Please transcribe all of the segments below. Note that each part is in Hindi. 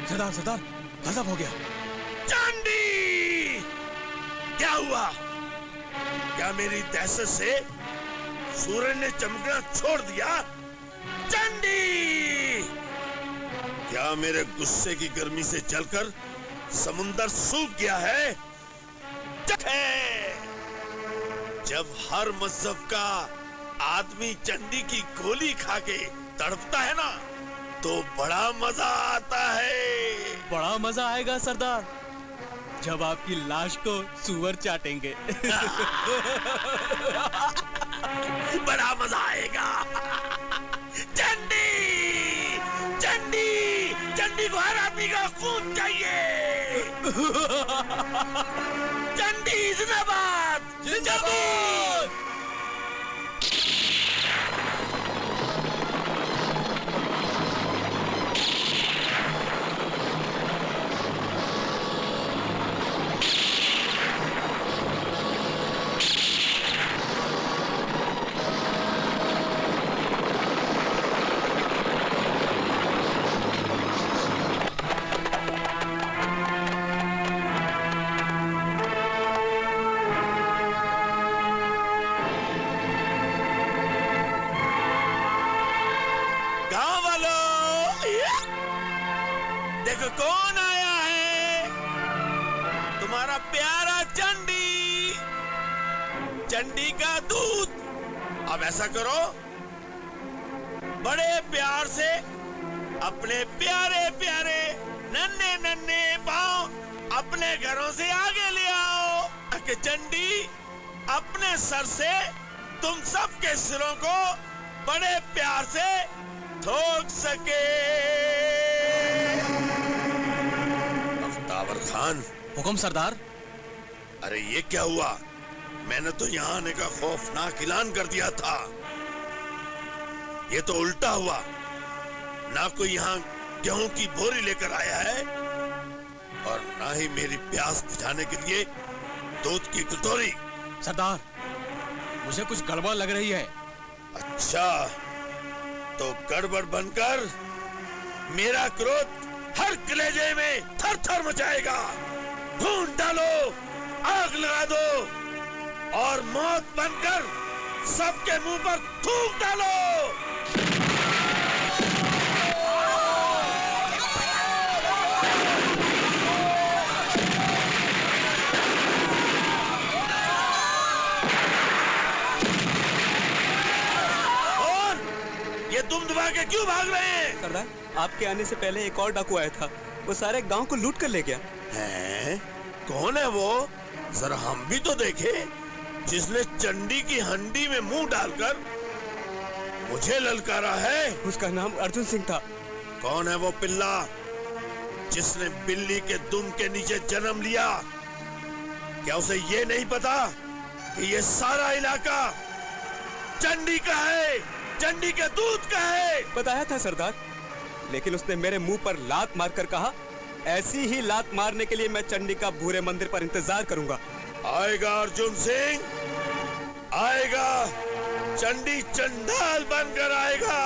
सरदार सरदार गजब हो गया। चंडी! क्या हुआ? क्या मेरी दहशत से सूरज ने चमकना छोड़ दिया? चंडी! क्या मेरे गुस्से की गर्मी से जलकर समुंदर सूख गया है? जब हर मजहब का आदमी चंडी की गोली खा के तड़पता है ना, तो बड़ा मजा आता है। बड़ा मजा आएगा सरदार, जब आपकी लाश को सूअर चाटेंगे। बड़ा मजा आएगा। चंडी! चंडी! चंडी को हर आदमी का खून चाहिए। चंडी जिंदाबाद! जिंदाबाद! कौन आया है? तुम्हारा प्यारा चंडी, चंडी का दूध। अब ऐसा करो, बड़े प्यार से अपने प्यारे प्यारे नन्हे नन्हे पांव अपने घरों से आगे ले आओ, ताकि चंडी अपने सर से तुम सबके सिरों को बड़े प्यार से ठोक सके। अफ्ताबर खान। हुक्म सरदार। अरे ये क्या हुआ? मैंने तो यहाँ आने का खौफनाक ऐलान कर दिया था। ये तो उल्टा हुआ। ना कोई यहाँ गेहूं की बोरी लेकर आया है और ना ही मेरी प्यास बुझाने के लिए दूध की कटोरी। सरदार, मुझे कुछ गड़बड़ लग रही है। अच्छा, तो गड़बड़ बनकर मेरा क्रोध हर कलेजे में थर थर मचाएगा। ढूंढ डालो, आग लगा दो और मौत बनकर सबके मुंह पर थूक डालो। ये तुम दबा के क्यों भाग रहे हैं? सरदार, आपके आने से पहले एक और डाकू आया था। वो सारे गांव को लूट कर ले गया। हैं? कौन है वो? जरा हम भी तो देखे। जिसने चंडी की हंडी में मुंह डालकर मुझे ललकारा है। उसका नाम अर्जुन सिंह था। कौन है वो पिल्ला जिसने बिल्ली के दुम के नीचे जन्म लिया? क्या उसे ये नहीं पता कि ये सारा इलाका चंडी का है, चंडी के दूध का है? बताया था सरदार, लेकिन उसने मेरे मुंह पर लात मारकर कहा, ऐसी ही लात मारने के लिए मैं चंडी का भूरे मंदिर पर इंतजार करूंगा। आएगा अर्जुन सिंह, आएगा। चंडी चंडाल बनकर आएगा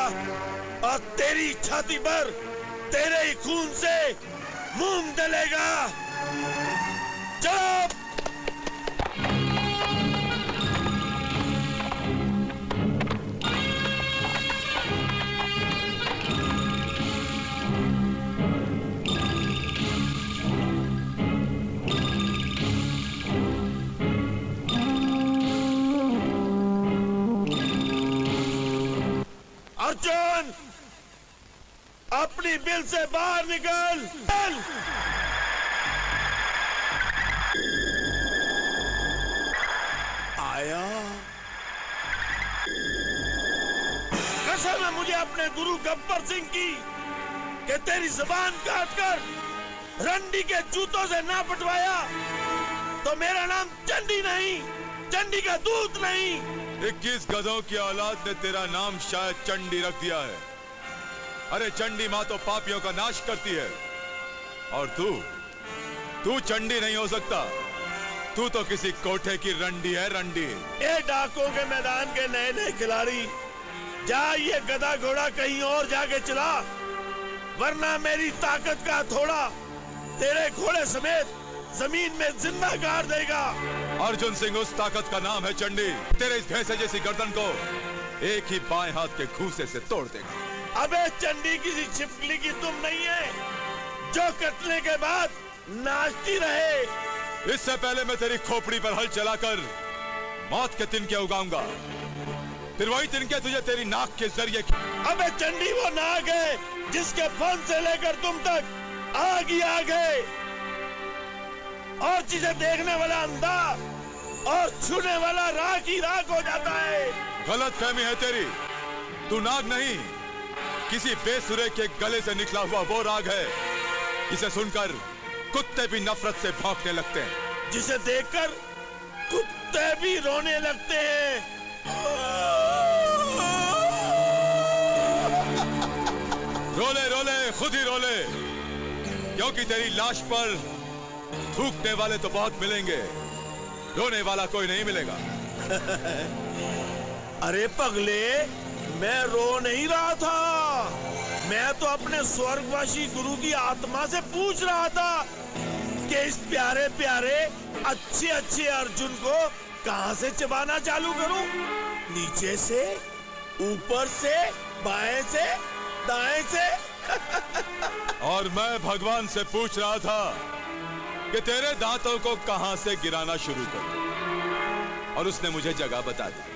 और तेरी छाती पर तेरे ही खून से मूंग डलेगा। चलो। अर्जुन, अपनी बिल से बाहर निकल। चल। आया। कसम है मुझे अपने गुरु गब्बर सिंह की कि तेरी जुबान काटकर रंडी के जूतों से ना पटवाया तो मेरा नाम चंडी नहीं, चंडी का दूध नहीं। 21 गधों की औलाद ने तेरा नाम शायद चंडी रख दिया है। अरे चंडी माँ तो पापियों का नाश करती है, और तू चंडी नहीं हो सकता। तू तो किसी कोठे की रंडी है, रंडी। ये डाकों के मैदान के नए नए खिलाड़ी, जा ये गधा घोड़ा कहीं और जाके चला। वरना मेरी ताकत का थोड़ा तेरे घोड़े समेत जमीन में जिंदा गाड़ देगा। अर्जुन सिंह उस ताकत का नाम है चंडी। तेरे इस भैंसे जैसी गर्दन को एक ही बाएं हाथ के घूंसे से तोड़ देगा। अबे चंडी किसी छिपकली की तुम नहीं है जो कटने के बाद नाचती रहे। इससे पहले मैं तेरी खोपड़ी पर हल चलाकर मौत के तिनके उगाऊंगा, फिर वही तिनके तुझे तेरी नाक के जरिए। अबे चंडी वो नाग है जिसके फन से लेकर तुम तक आग ही आग है, और जिसे देखने वाला अंधा और छूने वाला राख ही राख हो जाता है। गलत फहमी है तेरी। तू नाग नहीं, किसी बेसुरे के गले से निकला हुआ वो राग है जिसे सुनकर कुत्ते भी नफरत से भौंकने लगते हैं, जिसे देखकर कुत्ते भी रोने लगते हैं। रोले रोले खुद ही रोले, क्योंकि तेरी लाश पर थूकने वाले तो बहुत मिलेंगे, रोने वाला कोई नहीं मिलेगा। अरे पगले, मैं रो नहीं रहा था, मैं तो अपने स्वर्गवासी गुरु की आत्मा से पूछ रहा था कि इस प्यारे प्यारे अच्छे अच्छे अर्जुन को कहां से चबाना चालू करूं? नीचे से, ऊपर से, बाएं से, दाएं से? और मैं भगवान से पूछ रहा था कि तेरे दांतों को कहां से गिराना शुरू कर, और उसने मुझे जगह बता दी।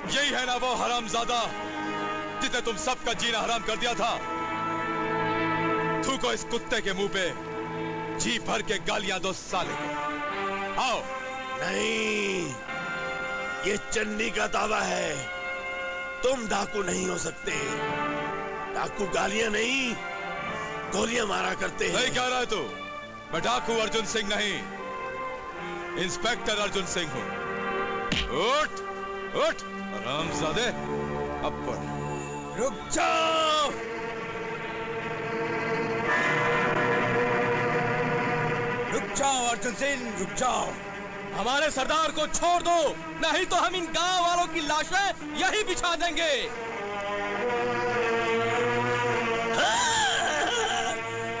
यही है ना वो हरामजादा जिसने तुम सबका जीना हराम कर दिया था? थूको इस कुत्ते के मुंह पे, जी भर के गालियां दो साले को। आओ। नहीं, ये चंडी का दावा है, तुम डाकू नहीं हो सकते। डाकू गालियां नहीं, गोलियां मारा करते हैं। नहीं कह रहा है तू? मैं डाकू अर्जुन सिंह नहीं, इंस्पेक्टर अर्जुन सिंह हूं। उठ उठ हरामजादे, अब पढ़। रुक जाओ! रुक जाओ अर्जुन सिंह, रुक जाओ। हमारे सरदार को छोड़ दो, नहीं तो हम इन गांव वालों की लाशें यहीं बिछा देंगे।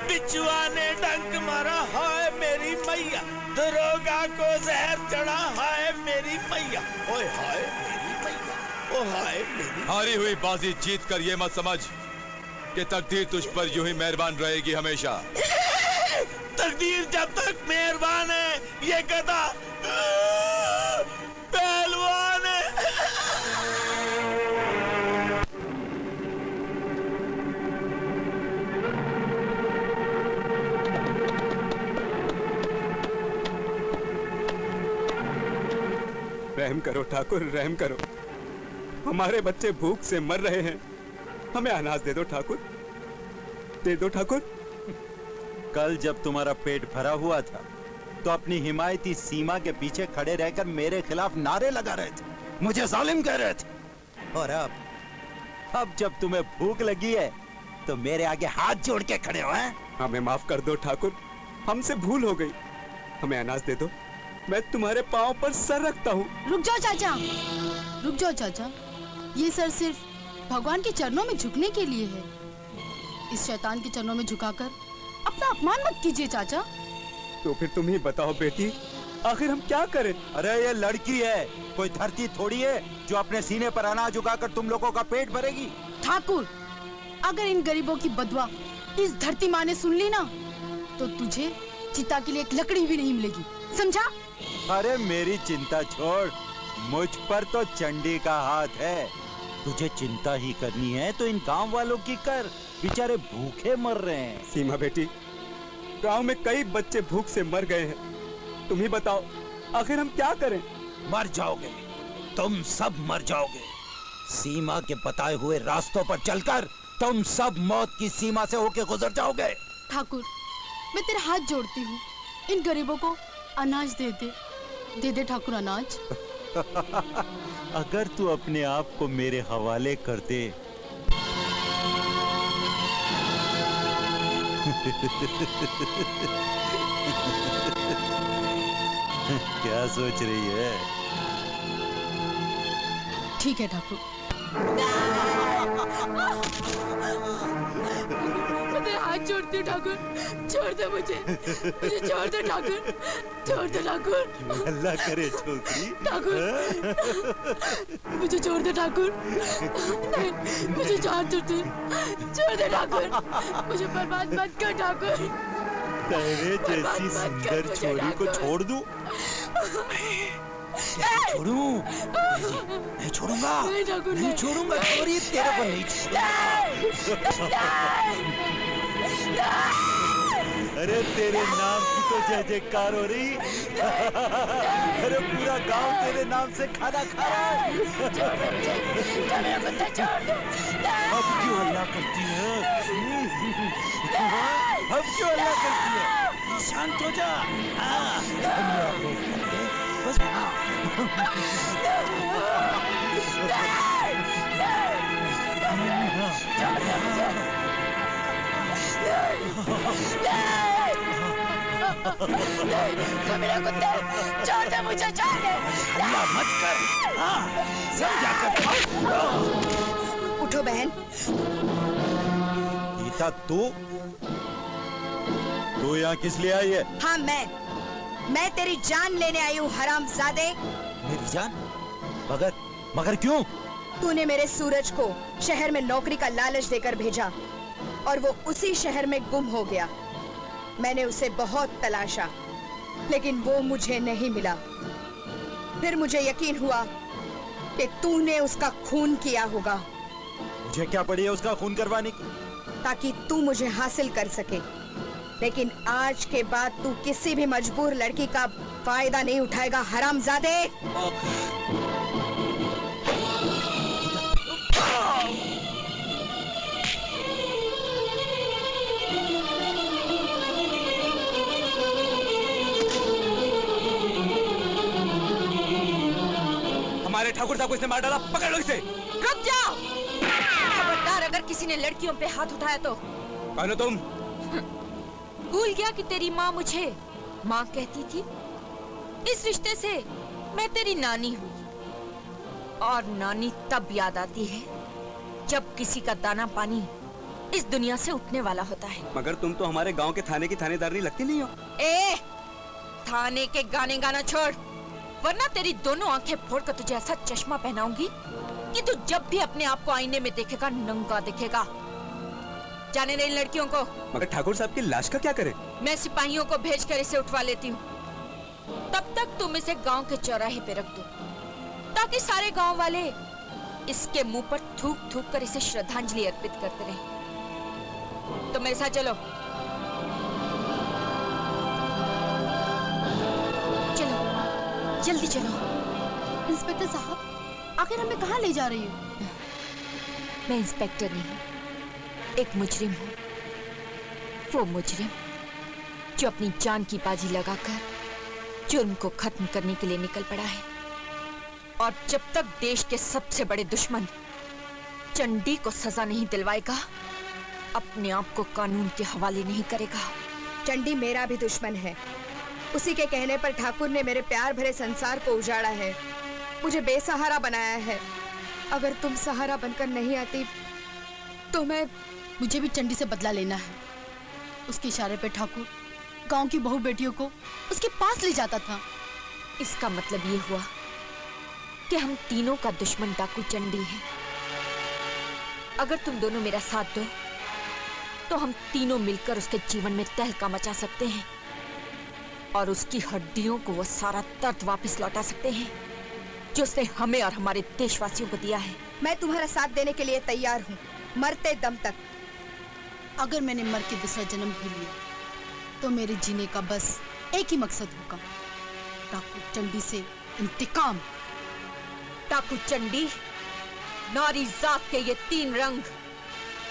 बिचुआ ने डंक मारा, हाय मेरी मैया। दरोगा को जहर चढ़ा, हाय मेरी मैया। ओए हाय मेरी मैया, ओ हाय मेरी। हारी हुई बाजी जीत कर ये मत समझ कि तकदीर तुझ पर यूं ही मेहरबान रहेगी हमेशा। तकदीर जब तक मेहरबान है, ये गधा पहलवान है। रहम करो ठाकुर, रहम करो। हमारे बच्चे भूख से मर रहे हैं, हमें अनाज दे दो ठाकुर, दे दो ठाकुर। कल जब तुम्हारा पेट भरा हुआ था तो अपनी हिमायती सीमा के पीछे खड़े रहकर मेरे खिलाफ नारे लगा रहे थे, मुझे जालिम कह रहे थे। और अब जब तुम्हें भूख लगी है तो मेरे आगे हाथ जोड़ के खड़े हो हैं? हमें माफ कर दो ठाकुर, हमसे भूल हो गई। हमें अनाज दे दो, मैं तुम्हारे पांव पर सर रखता हूँ। रुक जाओ चाचा, रुक जाओ चाचा। ये सर सिर्फ भगवान के चरणों में झुकने के लिए है। इस शैतान के चरणों में झुकाकर अपना अपमान मत कीजिए चाचा। तो फिर तुम ही बताओ बेटी, आखिर हम क्या करें? अरे ये लड़की है, कोई धरती थोड़ी है जो अपने सीने पर अनाज उगाकर तुम लोगों का पेट भरेगी। ठाकुर, अगर इन गरीबों की बदुआ इस धरती माँ ने सुन ली ना तो तुझे चिता के लिए एक लकड़ी भी नहीं मिलेगी, समझा? अरे मेरी चिंता छोड़, मुझ पर तो चंडी का हाथ है। तुझे चिंता ही करनी है तो इन गांव वालों की कर, बेचारे भूखे मर रहे हैं। सीमा बेटी, गांव में कई बच्चे भूख से मर गए हैं, तुम ही बताओ आखिर हम क्या करें? मर जाओगे, तुम सब मर जाओगे। सीमा के बताए हुए रास्तों पर चलकर तुम सब मौत की सीमा से होके गुजर जाओगे। ठाकुर, मैं तेरे हाथ जोड़ती हूँ, इन गरीबों को अनाज दे दे, दे दे ठाकुर अनाज। अगर तू अपने आप को मेरे हवाले कर दे क्या सोच रही है? ठीक है ठाकुर। मैं तेरे हाथ जोड़ती हूँ ठाकुर, छोड़ दे मुझे छोड़ दे ठाकुर, छोड़ दे ठाकुर। अल्लाह करे छोकरी। ठाकुर, मुझे छोड़ दे ठाकुर, नहीं मुझे छोड़ दे ठाकुर, मुझे बर्बाद मत कर ठाकुर। तेरे जैसी सुंदर छोरी को छोड़ दूं? छोड़ूं? नहीं छोड़ूंगा, नहीं छोड़ूंगा छोरी, तेरे को नहीं छोड़ूंगा। अरे तेरे नाम की तो जय जयकार हो रही। अरे पूरा गांव तेरे नाम से खाना खा रहा है। अब क्यों हल्ला करती है? अब क्यों हल्ला करती है? शांत हो जा। बस मेरे कुत्ते, छोड़ दे मुझे, छोड़ दे। हल्ला मत कर, समझा कर। उठो बहन। गीता, तू यहाँ किस लिए आई है? हाँ मैं तेरी जान लेने आई हूँ हरामजादे। मेरी जान? मगर क्यों? तूने मेरे सूरज को शहर में नौकरी का लालच देकर भेजा और वो उसी शहर में गुम हो गया। मैंने उसे बहुत तलाशा लेकिन वो मुझे नहीं मिला। फिर मुझे यकीन हुआ कि तूने उसका खून किया होगा। मुझे क्या पड़ी है उसका खून करवाने की? ताकि तू मुझे हासिल कर सके। लेकिन आज के बाद तू किसी भी मजबूर लड़की का फायदा नहीं उठाएगा हरामजादे। हमारे ठाकुर साहब को इसने मार डाला, पकड़ लो इसे। रुक जाओ, खबरदार अगर किसी ने लड़कियों पे हाथ उठाया तो। कौन हो तुम? भूल गया कि तेरी माँ मुझे माँ कहती थी? इस रिश्ते से मैं तेरी नानी हुई और नानी तब याद आती है जब किसी का दाना पानी इस दुनिया से उठने वाला होता है। मगर तुम तो हमारे गांव के थाने की थानेदारनी लगती नहीं हो। थाने के गाने गाना छोड़, वरना तेरी दोनों आंखें फोड़कर तुझे ऐसा चश्मा पहनाऊंगी कि तू जब भी अपने आप को आईने में देखेगा नंगा दिखेगा। जाने दे इन लड़कियों को। मगर ठाकुर साहब की लाश का क्या करें? मैं सिपाहियों को भेजकर इसे उठवा लेती हूँ। तब तक तुम इसे गांव के चौराहे पे रख दो ताकि सारे गांव वाले इसके मुंह पर थूक थूक कर इसे श्रद्धांजलि अर्पित करते रहें। तो मेरे साथ चलो। चलो जल्दी चलो। इंस्पेक्टर साहब, आखिर हमें कहाँ ले जा रही हो? मैं इंस्पेक्टर नहीं, एक मुजरिम हूँ। वो मुजरिम जो अपनी जान की बाजी लगाकर जुर्म को खत्म करने के लिए निकल पड़ा है। और जब तक देश के सबसे बड़े दुश्मन चंडी को सजा नहीं दिलवाएगा, अपने आप को कानून के हवाले नहीं करेगा। चंडी मेरा भी दुश्मन है। उसी के कहने पर ठाकुर ने मेरे प्यार भरे संसार को उजाड़ा है, मुझे बेसहारा बनाया है। अगर तुम सहारा बनकर नहीं आती तो मुझे भी चंडी से बदला लेना है। उसके इशारे पे ठाकुर गांव की बहू बेटियों को उसके पास ले जाता था। इसका मतलब ये हुआ कि हम तीनों का दुश्मन डाकू चंडी है। अगर तुम दोनों मेरा साथ दो तो हम तीनों मिलकर उसके जीवन में तहलका मचा सकते हैं और उसकी हड्डियों को वो सारा दर्द वापस लौटा सकते हैं जो उसने हमें और हमारे देशवासियों को दिया है। मैं तुम्हारा साथ देने के लिए तैयार हूँ, मरते दम तक। अगर मैंने मर के दूसरा जन्म भी लिया तो मेरे जीने का बस एक ही मकसद होगा, डाकू चंडी से इंतकाम। डाकू चंडी, नारी जात के ये 3 रंग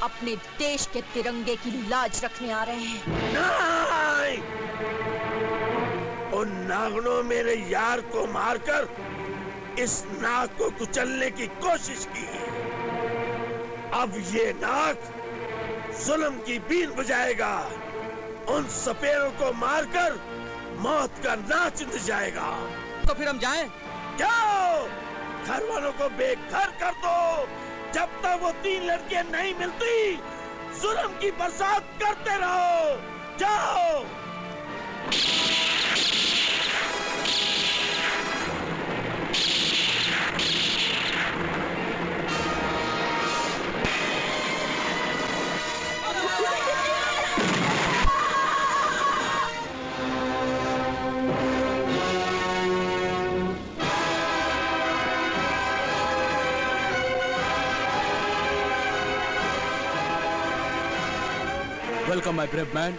अपने देश के तिरंगे की लाज रखने आ रहे हैं। नहीं! उन नागनों मेरे यार को मारकर इस नाग को कुचलने की कोशिश की। अब ये नाग जुल्म की बीन बजाएगा, उन सपेरों को मारकर मौत का नाच जाएगा। तो फिर हम जाएं? जाओ, घर वालों को बेघर कर दो। जब तक वो 3 लड़कियां नहीं मिलती, जुल्म की बरसात करते रहो। जाओ। Welcome my brave man,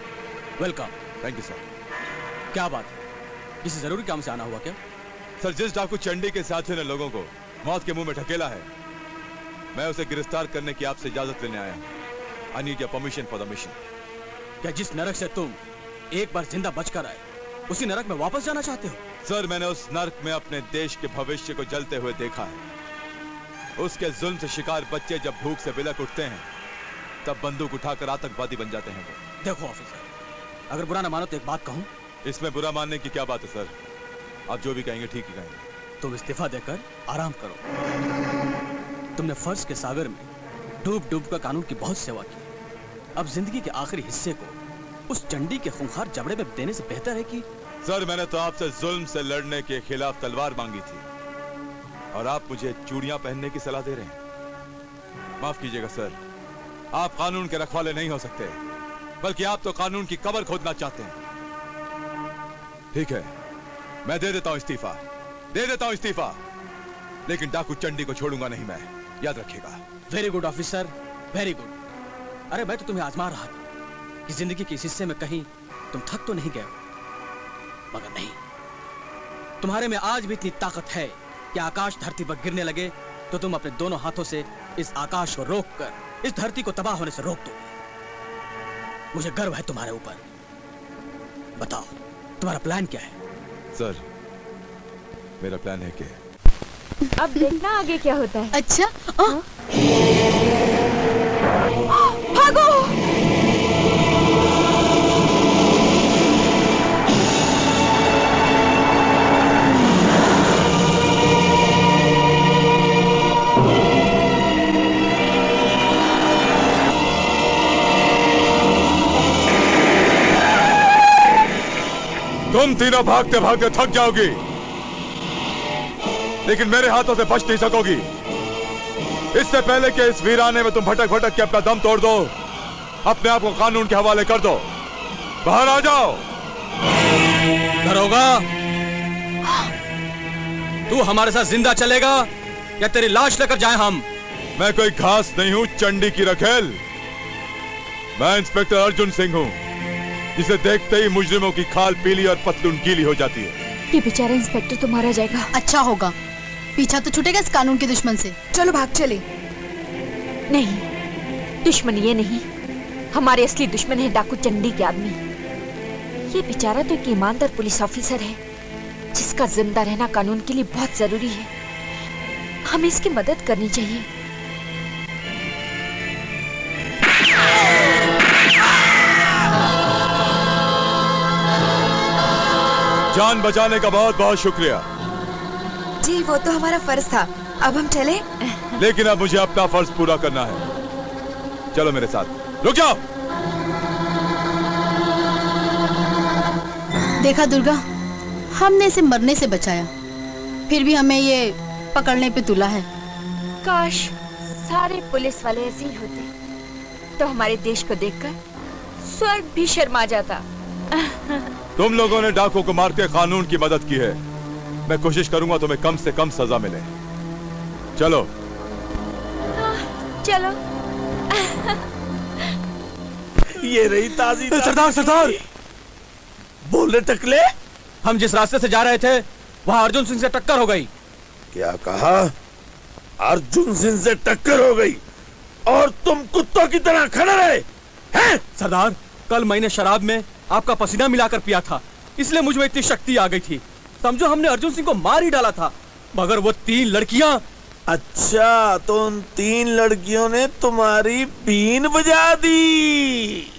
welcome. Thank you sir. क्या बात है, किसी जरूरी काम से आना हुआ क्या? सर, जिस डाकू चंडी के साथी ने लोगों को मौत के मुंह में ढकेला है, मैं उसे गिरफ्तार करने की आपसे इजाजत लेने आया हूं। I need your permission for the mission. क्या जिस नरक से तुम एक बार जिंदा बचकर आए, उसी नरक में वापस जाना चाहते हो? सर, मैंने उस नरक में अपने देश के भविष्य को जलते हुए देखा है। उसके जुल्म से शिकार बच्चे जब भूख से बिलक उठते हैं, तब बंदूक उठाकर आतंकवादी बन जाते हैं वो। देखो ऑफिसर, अगर बुरा ना मानो तो एक बात कहूं। इसमें बुरा मानने की क्या बात है सर? आप जो भी कहेंगे ठीक ही कहेंगे। तुम इस्तीफा देकर आराम करो। तुमने फर्ज के सागर में डूब डूब कर कानून की बहुत सेवा की। अब जिंदगी के आखिरी हिस्से को उस चंडी के खूंखार जबड़े में देने से बेहतर है कि... सर, मैंने तो आपसे जुल्म से लड़ने के खिलाफ तलवार मांगी थी और आप मुझे चूड़ियां पहनने की सलाह दे रहे हैं। माफ कीजिएगा सर, आप कानून के रखवाले नहीं हो सकते, बल्कि आप तो कानून की कब्र खोदना चाहते हैं। ठीक है, मैं दे देता हूं इस्तीफा, लेकिन डाकू चंडी को छोड़ूंगा नहीं मैं, याद रखिएगा। Very good officer, very good. अरे मैं तो तुम्हें आजमा रहा था कि जिंदगी के इस हिस्से में कहीं तुम थक तो नहीं गए हो, मगर नहीं। तुम्हारे में आज भी इतनी ताकत है कि आकाश धरती पर गिरने लगे तो तुम अपने दोनों हाथों से इस आकाश को रोककर इस धरती को तबाह होने से रोक दो। मुझे गर्व है तुम्हारे ऊपर। बताओ, तुम्हारा प्लान क्या है? सर, मेरा प्लान है कि अब देखना आगे क्या होता है। अच्छा, भागो! तुम तीनों भागते भागते थक जाओगी, लेकिन मेरे हाथों से बच नहीं सकोगी। इससे पहले कि इस वीराने में तुम भटक भटक के अपना दम तोड़ दो, अपने आप को कानून के हवाले कर दो। बाहर आ जाओ। दरोगा, तू हमारे साथ जिंदा चलेगा या तेरी लाश लेकर जाएं हम? मैं कोई घास नहीं हूं चंडी की रखेल। मैं इंस्पेक्टर अर्जुन सिंह हूं, जिसे देखते ही मुजरिमों की खाल पीली और पतलून गीली हो जाती है। ये बेचारा इंस्पेक्टर तो मारा जाएगा। अच्छा होगा, पीछा तो छूटेगा इस कानून के दुश्मन से। चलो भाग चले। नहीं, दुश्मन ये नहीं, हमारे असली दुश्मन है डाकू चंडी के आदमी। ये बेचारा तो एक ईमानदार पुलिस ऑफिसर है जिसका जिंदा रहना कानून के लिए बहुत जरूरी है। हमें इसकी मदद करनी चाहिए। जान बचाने का बहुत बहुत शुक्रिया। जी वो तो हमारा फर्ज था, अब हम चले? लेकिन अब मुझे अपना फर्ज पूरा करना है। चलो मेरे साथ। रुक जाओ। देखा दुर्गा, हमने इसे मरने से बचाया, फिर भी हमें ये पकड़ने पे तुला है। काश सारे पुलिस वाले ऐसे ही होते तो हमारे देश को देखकर स्वर्ग भी शर्मा जाता। तुम लोगों ने डाकू को मार के कानून की मदद की है। मैं कोशिश करूंगा तुम्हें कम से कम सजा मिले। चलो चलो। ये रही ताजी सरदार, सरदार! बोले टकले, हम जिस रास्ते से जा रहे थे वहां अर्जुन सिंह से टक्कर हो गई। क्या कहा? अर्जुन सिंह से टक्कर हो गई और तुम कुत्तों की तरह खड़े रहे हैं? सरदार, कल मैंने शराब में आपका पसीना मिलाकर पिया था, इसलिए मुझ में इतनी शक्ति आ गई थी। समझो हमने अर्जुन सिंह को मार ही डाला था, मगर वो 3 लड़कियां। अच्छा, तो उन 3 लड़कियों ने तुम्हारी बीन बजा दी।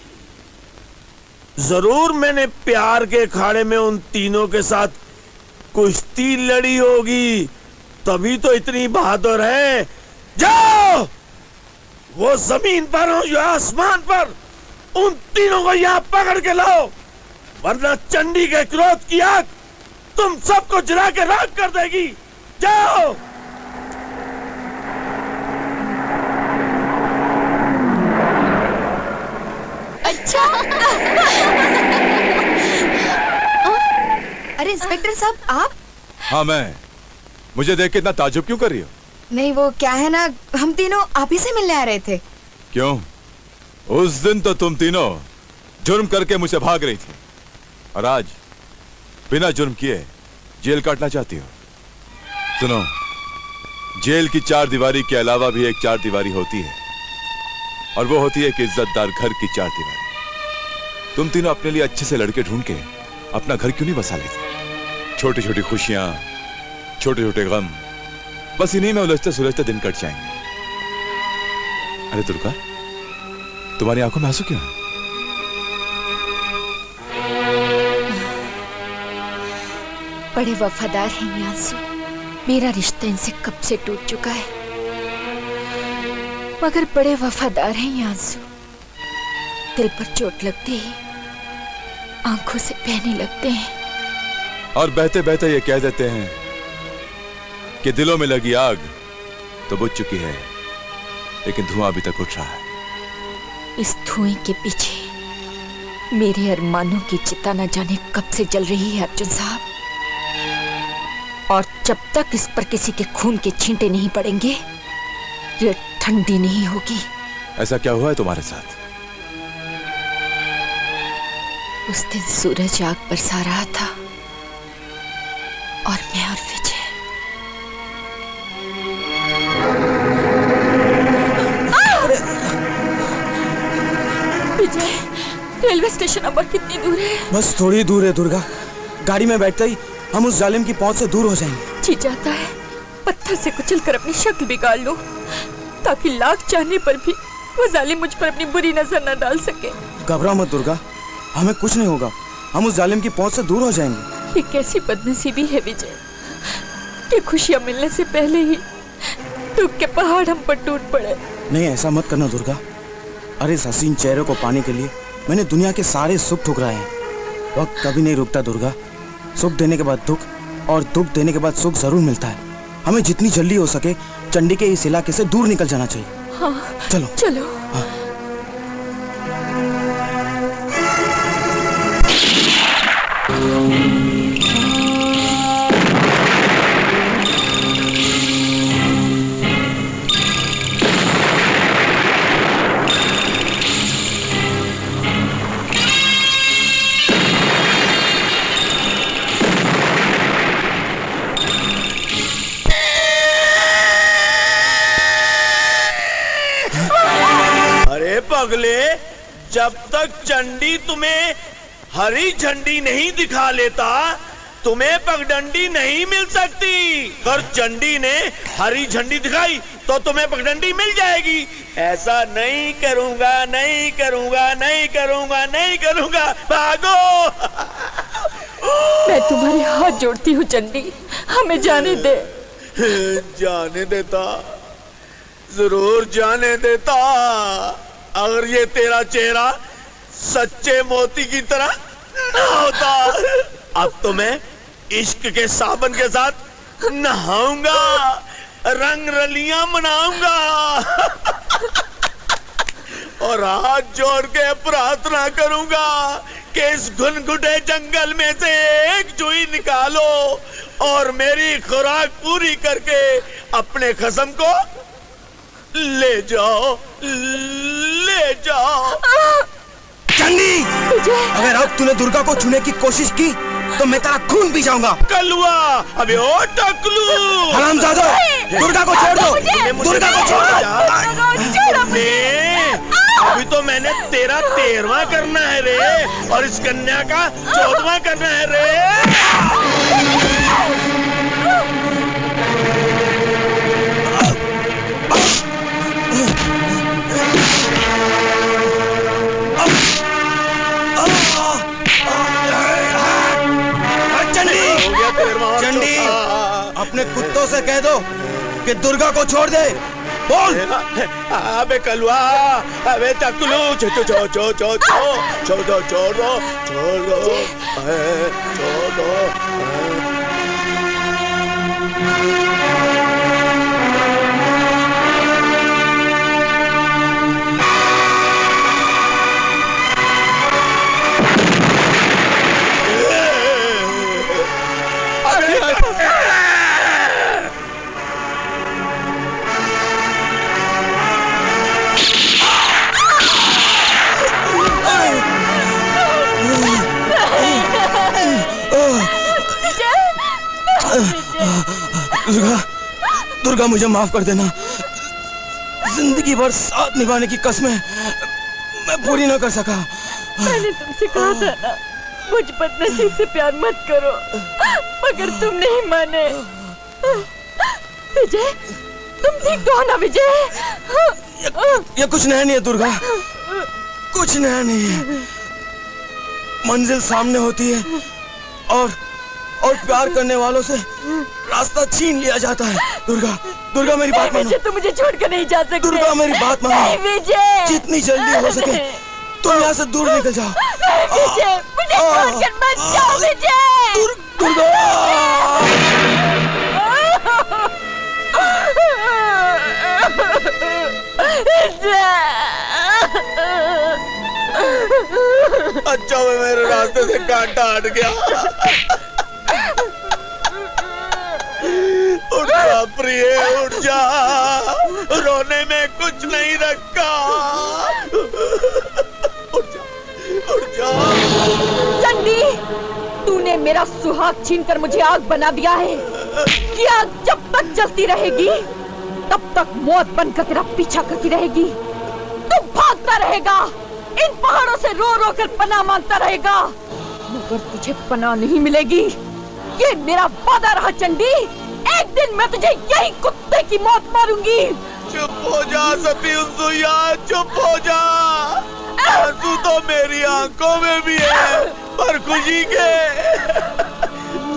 जरूर मैंने प्यार के अखाड़े में उन तीनों के साथ कुश्ती लड़ी होगी, तभी तो इतनी बहादुर है। जाओ, वो जमीन पर हो या आसमान पर, उन तीनों को यहाँ पकड़ के लाओ, वरना चंडी के क्रोध की आग तुम सबको जला के राख कर देगी। जाओ। अच्छा। अरे इंस्पेक्टर साहब, आप? हाँ मैं। मुझे देख के इतना ताजुब क्यों कर रही हो? नहीं, वो क्या है ना, हम तीनों आप ही से मिलने आ रहे थे। क्यों? उस दिन तो तुम तीनों जुर्म करके मुझसे भाग रही थी, और आज बिना जुर्म किए जेल काटना चाहती हो। सुनो, जेल की 4 दीवारी के अलावा भी एक 4 दीवारी होती है, और वो होती है एक इज्जतदार घर की 4 दीवारी। तुम तीनों अपने लिए अच्छे से लड़के ढूंढ के अपना घर क्यों नहीं बसा लेते? छोटी छोटी खुशियां, छोटे छोटे गम, बस इन्हीं में उलझते सुलझते दिन कट जाएंगे। अरे दुर्गा, तुम्हारी आंखों में आंसू क्यों है? बड़े वफादार हैं ये आंसू। मेरा रिश्ता इनसे कब से टूट चुका है, मगर बड़े वफादार हैं ये आंसू। दिल पर चोट लगते ही आंखों से बहने लगते हैं, और बहते बहते ये कह देते हैं कि दिलों में लगी आग तो बुझ चुकी है, लेकिन धुआं अभी तक उठ रहा है। इस धुएं के पीछे मेरे अरमानों की चिता न जाने कब से जल रही है अर्जुन साहब, और जब तक इस पर किसी के खून के छींटे नहीं पड़ेंगे ये ठंडी नहीं होगी। ऐसा क्या हुआ है तुम्हारे साथ? उस दिन सूरज आग बरसा रहा था, और मैं और विजय रेलवे स्टेशन अब कितनी दूर है? बस थोड़ी दूर है दुर्गा, गाड़ी में बैठते ही हम उस जालिम की पहुंच से दूर हो जाएंगे। जी जाता है पत्थर से कुचलकर अपनी शक्ल बिगाड़ लूं, ताकि लाख चाहने पर भी वो जालिम मुझ पर अपनी बुरी नजर न डाल सके। घबराओ मत दुर्गा, हमें कुछ नहीं होगा, हम उस जालिम की पहुंच से दूर हो जाएंगे। ये कैसी बदनसीबी है विजय कि खुशियां मिलने से पहले ही दुख के पहाड़ हम पर टूट पड़े। नहीं, ऐसा मत करना दुर्गा। अरे इस हसीन चेहरे को पाने के लिए मैंने दुनिया के सारे सुख ठुकराए हैं। वक्त कभी नहीं रुकता दुर्गा, सुख देने के बाद दुख, और दुख देने के बाद सुख जरूर मिलता है। हमें जितनी जल्दी हो सके चंडी के इस इलाके से दूर निकल जाना चाहिए। हाँ, चलो चलो। हाँ। दोगले, जब तक चंडी तुम्हें हरी झंडी नहीं दिखा लेता तुम्हें पगडंडी नहीं मिल सकती। अगर चंडी ने हरी झंडी दिखाई तो तुम्हें पगडंडी मिल जाएगी। ऐसा नहीं करूंगा, नहीं करूंगा, नहीं करूंगा, नहीं करूंगा। भागो। मैं तुम्हारे हाथ जोड़ती हूँ चंडी, हमें जाने दे। जाने देता, जरूर जाने देता, अगर ये तेरा चेहरा सच्चे मोती की तरह न होता। अब तो मैं इश्क के साबन के साथ नहाऊंगा, रंग रलियां मनाऊंगा और हाथ जोड़ के प्रार्थना करूंगा कि इस घुनघुटे जंगल में से एक चूही निकालो और मेरी खुराक पूरी करके अपने खसम को ले जाओ, ले जाओ। चंडी, अगर अब तूने दुर्गा को छूने की कोशिश की तो मैं तेरा खून पी जाऊंगा। कलुआ, अबे ओ टकलू, हरामजादो, दुर्गा को छोड़ दो, दुर्गा को छोड़ दो। अभी तो मैंने तेरा 13वां करना है रे, और इस कन्या का 14वां करना है रे। चंडी, अपने कुत्तों से कह दो कि दुर्गा को छोड़ दे। बोल। अबे कलुआ, अबे टकलू, छोड़ दो, छोड़ दो, छोड़ दो, छोड़ दो, छोड़ दो। दुर्गा, दुर्गा मुझे माफ कर देना। जिंदगी भर साथ निभाने की कसमें मैं पूरी न कर सका। मैंने तुमसे कहा था ना, मुझ बदनसीब से प्यार मत करो, मगर तुम नहीं माने। विजय, तुम ठीक तो हो ना विजय? ये कुछ नया नहीं है दुर्गा, कुछ नया नहीं है। मंजिल सामने होती है और प्यार करने वालों से रास्ता छीन लिया जाता है। दुर्गा, दुर्गा मेरी बात मानो। तुम मुझे छोड़कर नहीं जा सकते। दुर्गा मेरी बात मानो। विजय, जितनी जल्दी हो सके तुम यहाँ से दूर निकल जाओ। विजय, मुझे छोड़कर मत जाओ विजय। दुर्गा। अच्छा वो मेरे रास्ते से कांटा हट गया। उठ जा प्रिय, उठ जा, रोने में कुछ नहीं रखा। उठ जा, उठ जा। चंडी, तूने मेरा सुहाग छीनकर मुझे आग बना दिया है। ये आग जब तक जलती रहेगी तब तक मौत बनकर तेरा पीछा करती रहेगी। तू भागता रहेगा, इन पहाड़ों से रो रो कर पनाह मांगता रहेगा, मगर तुझे पनाह नहीं मिलेगी। ये मेरा वादा रहा चंडी, एक दिन मैं तुझे यही कुत्ते की मौत मारूंगी। चुप हो जा सफीउद्दीन यार, चुप हो जा। आंसू तो मेरी आंखों में भी है, पर खुशी के।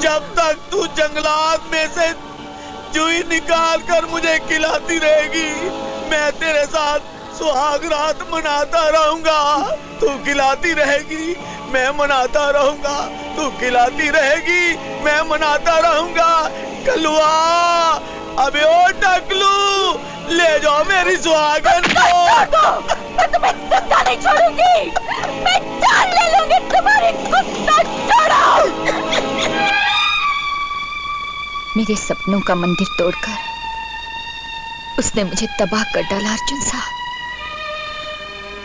जब तक तू जंगलात में से चूही निकाल कर मुझे खिलाती रहेगी, मैं तेरे साथ सुहाग रात मनाता रहूंगा। तू खिलाती रहेगी, मैं मनाता रहूंगा। तू खिलाती रहेगी, मैं मनाता रहूंगा। कलुआ, अबे ओ टकलू, ले जाओ मेरी सुहागन को। मैं तुम्हें जिंदा नहीं छोड़ूंगी, मैं जान ले लूंगी तुम्हारी। कुत्ता छोड़ो। मेरे सपनों का मंदिर तोड़कर उसने मुझे तबाह कर डाला अर्जुन साहब।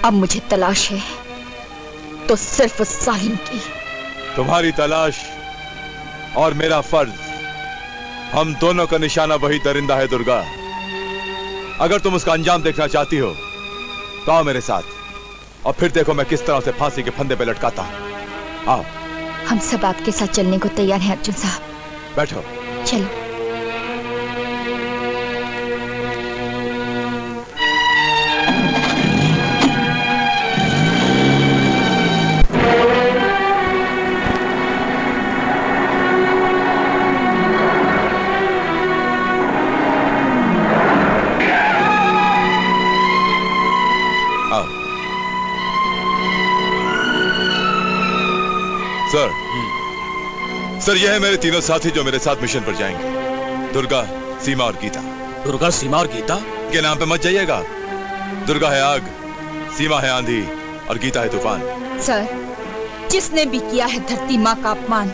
अब मुझे तलाश है तो सिर्फ उस सालिम की। तुम्हारी तलाश और मेरा फर्ज, हम दोनों का निशाना वही दरिंदा है दुर्गा। अगर तुम उसका अंजाम देखना चाहती हो तो आओ मेरे साथ। और फिर देखो मैं किस तरह से फांसी के फंदे पे लटकाता हूं। आओ। हम सब आपके साथ चलने को तैयार हैं अर्जुन साहब। बैठो। चलो। सर ये है मेरे तीनों साथी जो मेरे साथ मिशन पर जाएंगे। दुर्गा, सीमा और गीता। दुर्गा, सीमा और गीता के नाम पे मत जाइएगा। दुर्गा है आग, सीमा है आंधी और गीता है तूफान। सर, जिसने भी किया है धरती माँ का अपमान,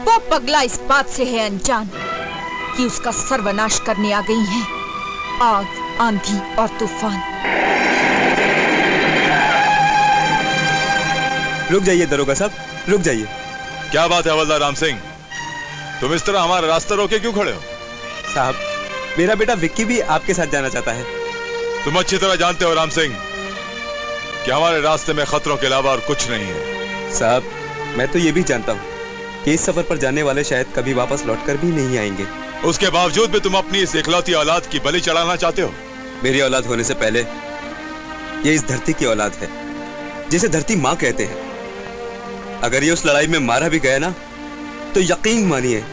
वो पगला इस बात से है अनजान कि उसका सर्वनाश करने आ गई हैं आग, आंधी और तूफान। रुक जाइए दरोगा साहब, रुक जाइए। क्या बात है हवलदार राम सिंह, तुम इस तरह हमारा रास्ता रोके क्यों खड़े हो? साहब, मेरा बेटा विक्की भी आपके साथ जाना चाहता है। तुम अच्छी तरह जानते हो राम सिंह कि हमारे रास्ते में खतरों के अलावा और कुछ नहीं है। साहब, मैं तो ये भी जानता हूँ कि इस सफर पर जाने वाले शायद कभी वापस लौटकर भी नहीं आएंगे। उसके बावजूद भी तुम अपनी इस इकलौती औलाद की बलि चढ़ाना चाहते हो? मेरी औलाद होने से पहले ये इस धरती की औलाद है, जिसे धरती माँ कहते हैं। अगर ये उस लड़ाई में मारा भी गया ना, तो यकीन मानिए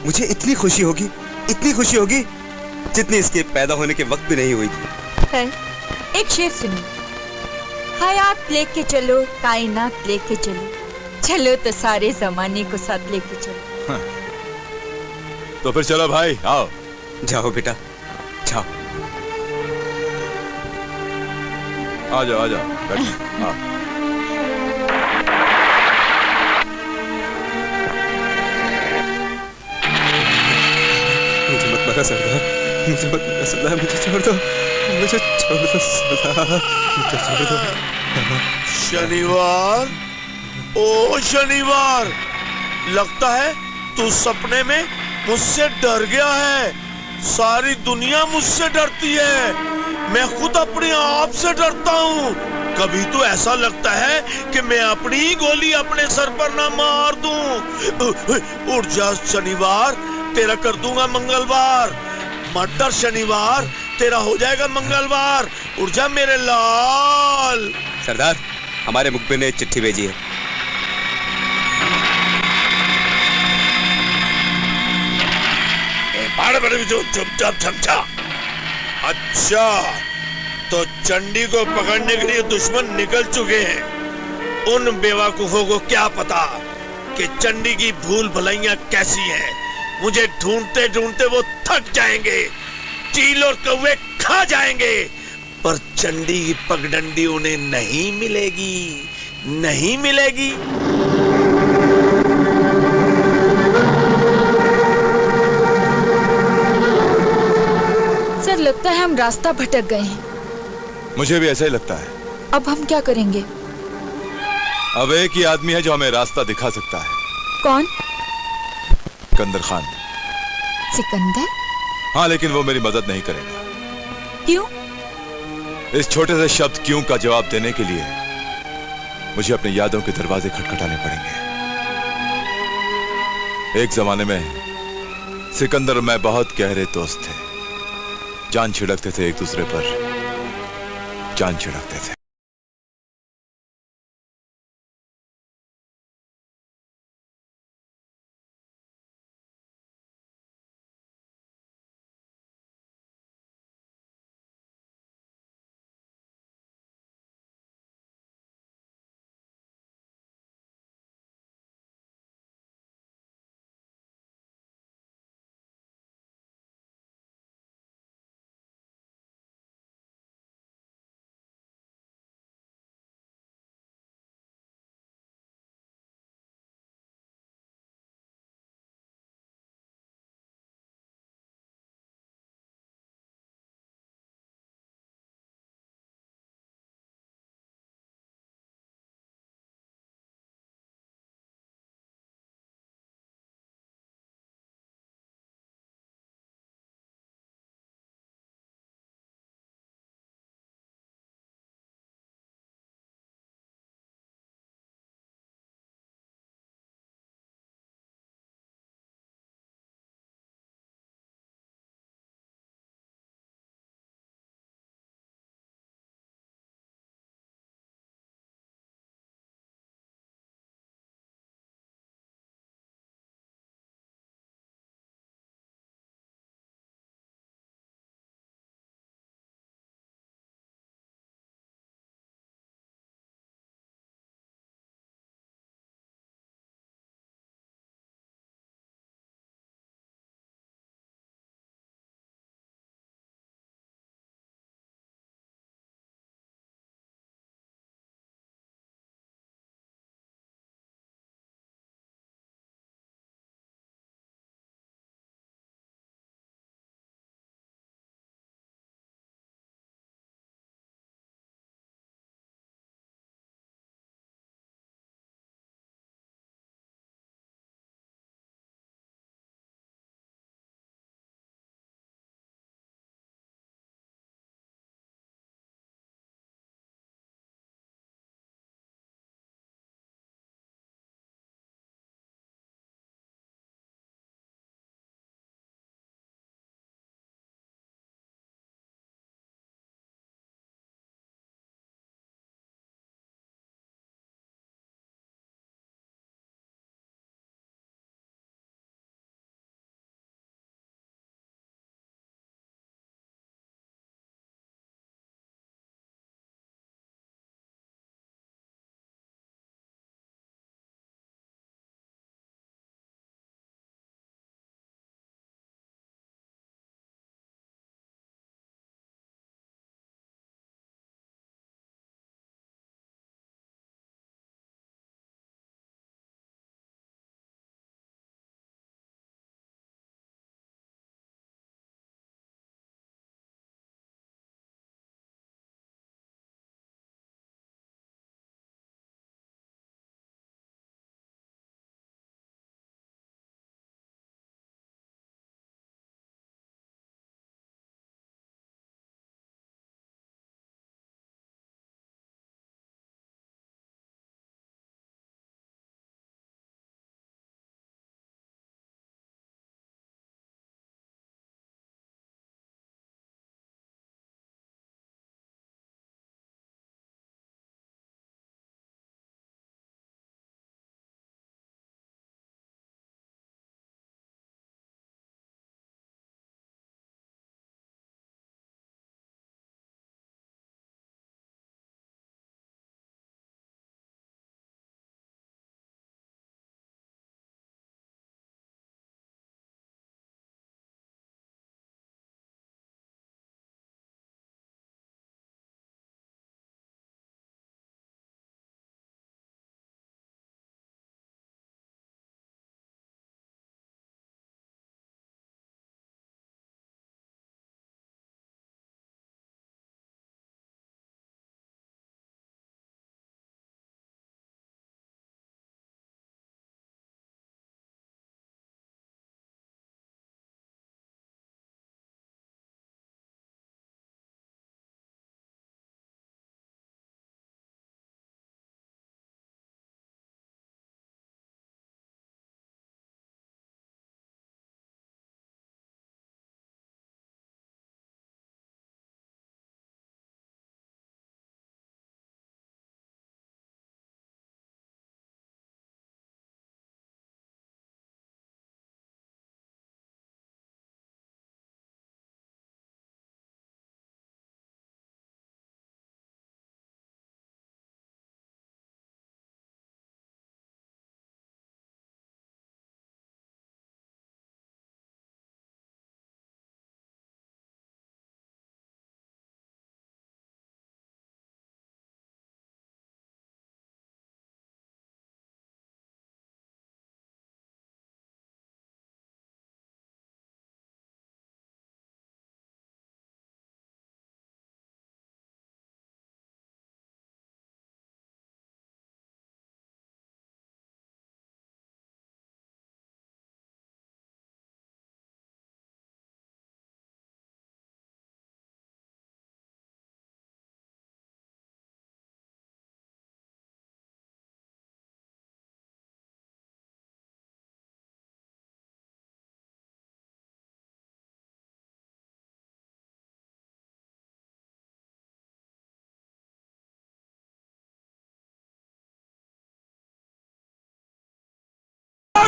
मुझे इतनी खुशी होगी जितनी इसके पैदा होने के वक्त भी नहीं हुई थी। एक शेर सुनो। हयात लेके चलो, कायनात लेके चलो, चलो तो सारे जमाने को साथ लेके चलो। हाँ। तो फिर चलो भाई, आओ। जाओ बेटा, जाओ। आ जाओ बैठो। आओ। सरदार, मुझे मत मारो सरदार, मुझे छोड़ दो सरदार, मुझे छोड़ दो। शनिवार, ओ शनिवार, लगता है तू सपने में मुझसे डर गया है। सारी दुनिया मुझसे डरती है, मैं खुद अपने आप से डरता हूँ। कभी तो ऐसा लगता है कि मैं अपनी ही गोली अपने सर पर ना मार दूं। उठ जा शनिवार, तेरा कर दूंगा मंगलवार। मत डर शनिवार, तेरा हो जाएगा मंगलवार। उठ जा मेरे लाल। सरदार, हमारे मुखबिर ने चिट्ठी भेजी है। चुपचाप समझा। अच्छा, तो चंडी को पकड़ने के लिए दुश्मन निकल चुके हैं। उन बेवकूफों को क्या पता कि चंडी की भूल भलाइयां कैसी हैं। मुझे ढूंढते ढूंढते वो थक जाएंगे, चील और कौवे खा जाएंगे, पर चंडी की पगडंडी उन्हें नहीं मिलेगी, नहीं मिलेगी। सर, लगता है हम रास्ता भटक गए हैं। मुझे भी ऐसा ही लगता है। अब हम क्या करेंगे? अब एक ही आदमी है जो हमें रास्ता दिखा सकता है। कौन? सिकंदर खान। सिकंदर? हाँ, लेकिन वो मेरी मदद नहीं करेगा। क्यों? इस छोटे से शब्द क्यों का जवाब देने के लिए मुझे अपने यादों के दरवाजे खटखटाने पड़ेंगे। एक जमाने में सिकंदर और मैं बहुत गहरे दोस्त थे। जान छिड़कते थे एक दूसरे पर, जान छिड़कते थे।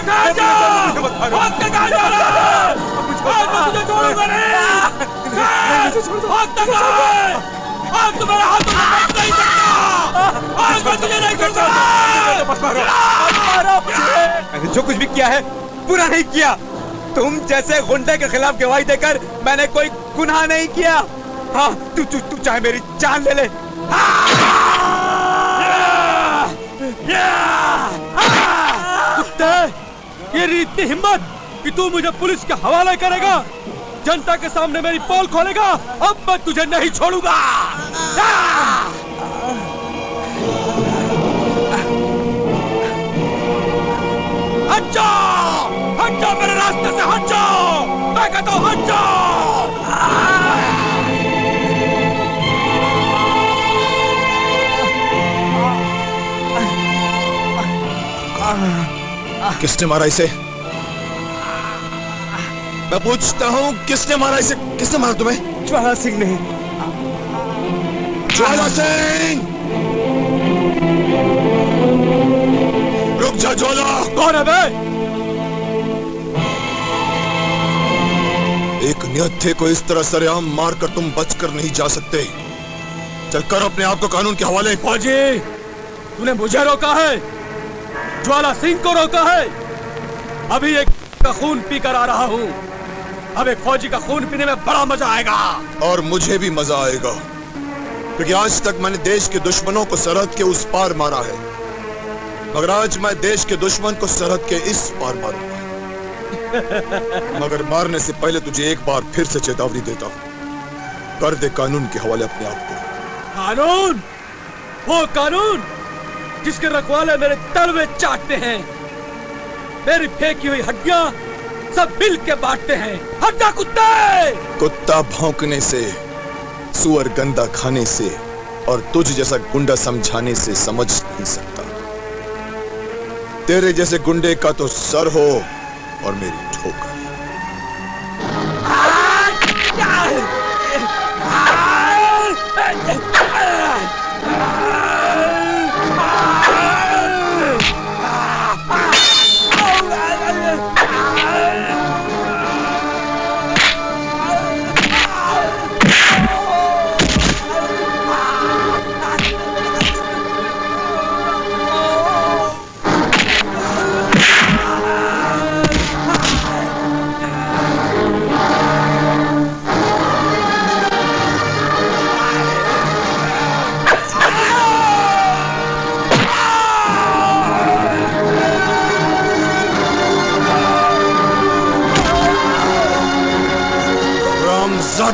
कहाँ जा? भाग के कहाँ जा रहा है? आज मैं तुझे छोड़ूंगा नहीं। भागता कहाँ है? आज तुम्हारे हाथों में बच नहीं सकता। आज मैं तुझे नहीं छोड़ूंगा। मैंने जो कुछ भी किया है पूरा नहीं किया। तुम जैसे गुंडे के खिलाफ गवाही देकर मैंने कोई गुनाह नहीं किया। हाँ, तू चाहे मेरी जान ले ले। कुत्ते, ये इतनी हिम्मत कि तू मुझे पुलिस के हवाले करेगा, जनता के सामने मेरी पोल खोलेगा। अब मैं तुझे नहीं छोड़ूंगा। हट जाओ, हट जाओ मेरे रास्ते से, हट जाओ। मैं कहता हूँ हट जाओ। किसने मारा इसे? मैं पूछता हूँ किसने मारा इसे? किसने मारा तुम्हें? ज्वाला सिंह ने। ज्वाला सिंह! रुक जा ज्वाला! कौन है बे? एक निहत्थे को इस तरह सरेआम मारकर तुम बचकर नहीं जा सकते। चलकर अपने आप को कानून के हवाले। फौजी, तूने मुझे रोका है, ज्वाला सिंह को रोका है। अभी एक का खून पीकर आ रहा हूँ। अब एक फौजी का खून पीने में बड़ा मजा आएगा। और मुझे भी मजा आएगा, क्योंकि आज तक मैंने देश के दुश्मनों को सरहद के उस पार मारा है, मगर आज मैं देश के दुश्मन को सरहद के इस पार मारूंगा। मगर मारने से पहले तुझे एक बार फिर से चेतावनी देता हूँ, कर दे कानून के हवाले अपने आप को। कानून? वो कानून जिसके रखवाले मेरे तलवे चाटते हैं, मेरी फेंकी हुई हड्डियां सब मिल के बांटते हैं। हट जा कुत्ते! कुत्ता भौंकने से, सुअर गंदा खाने से और तुझ जैसा गुंडा समझाने से समझ नहीं सकता। तेरे जैसे गुंडे का तो सर हो और मेरी ठोकर।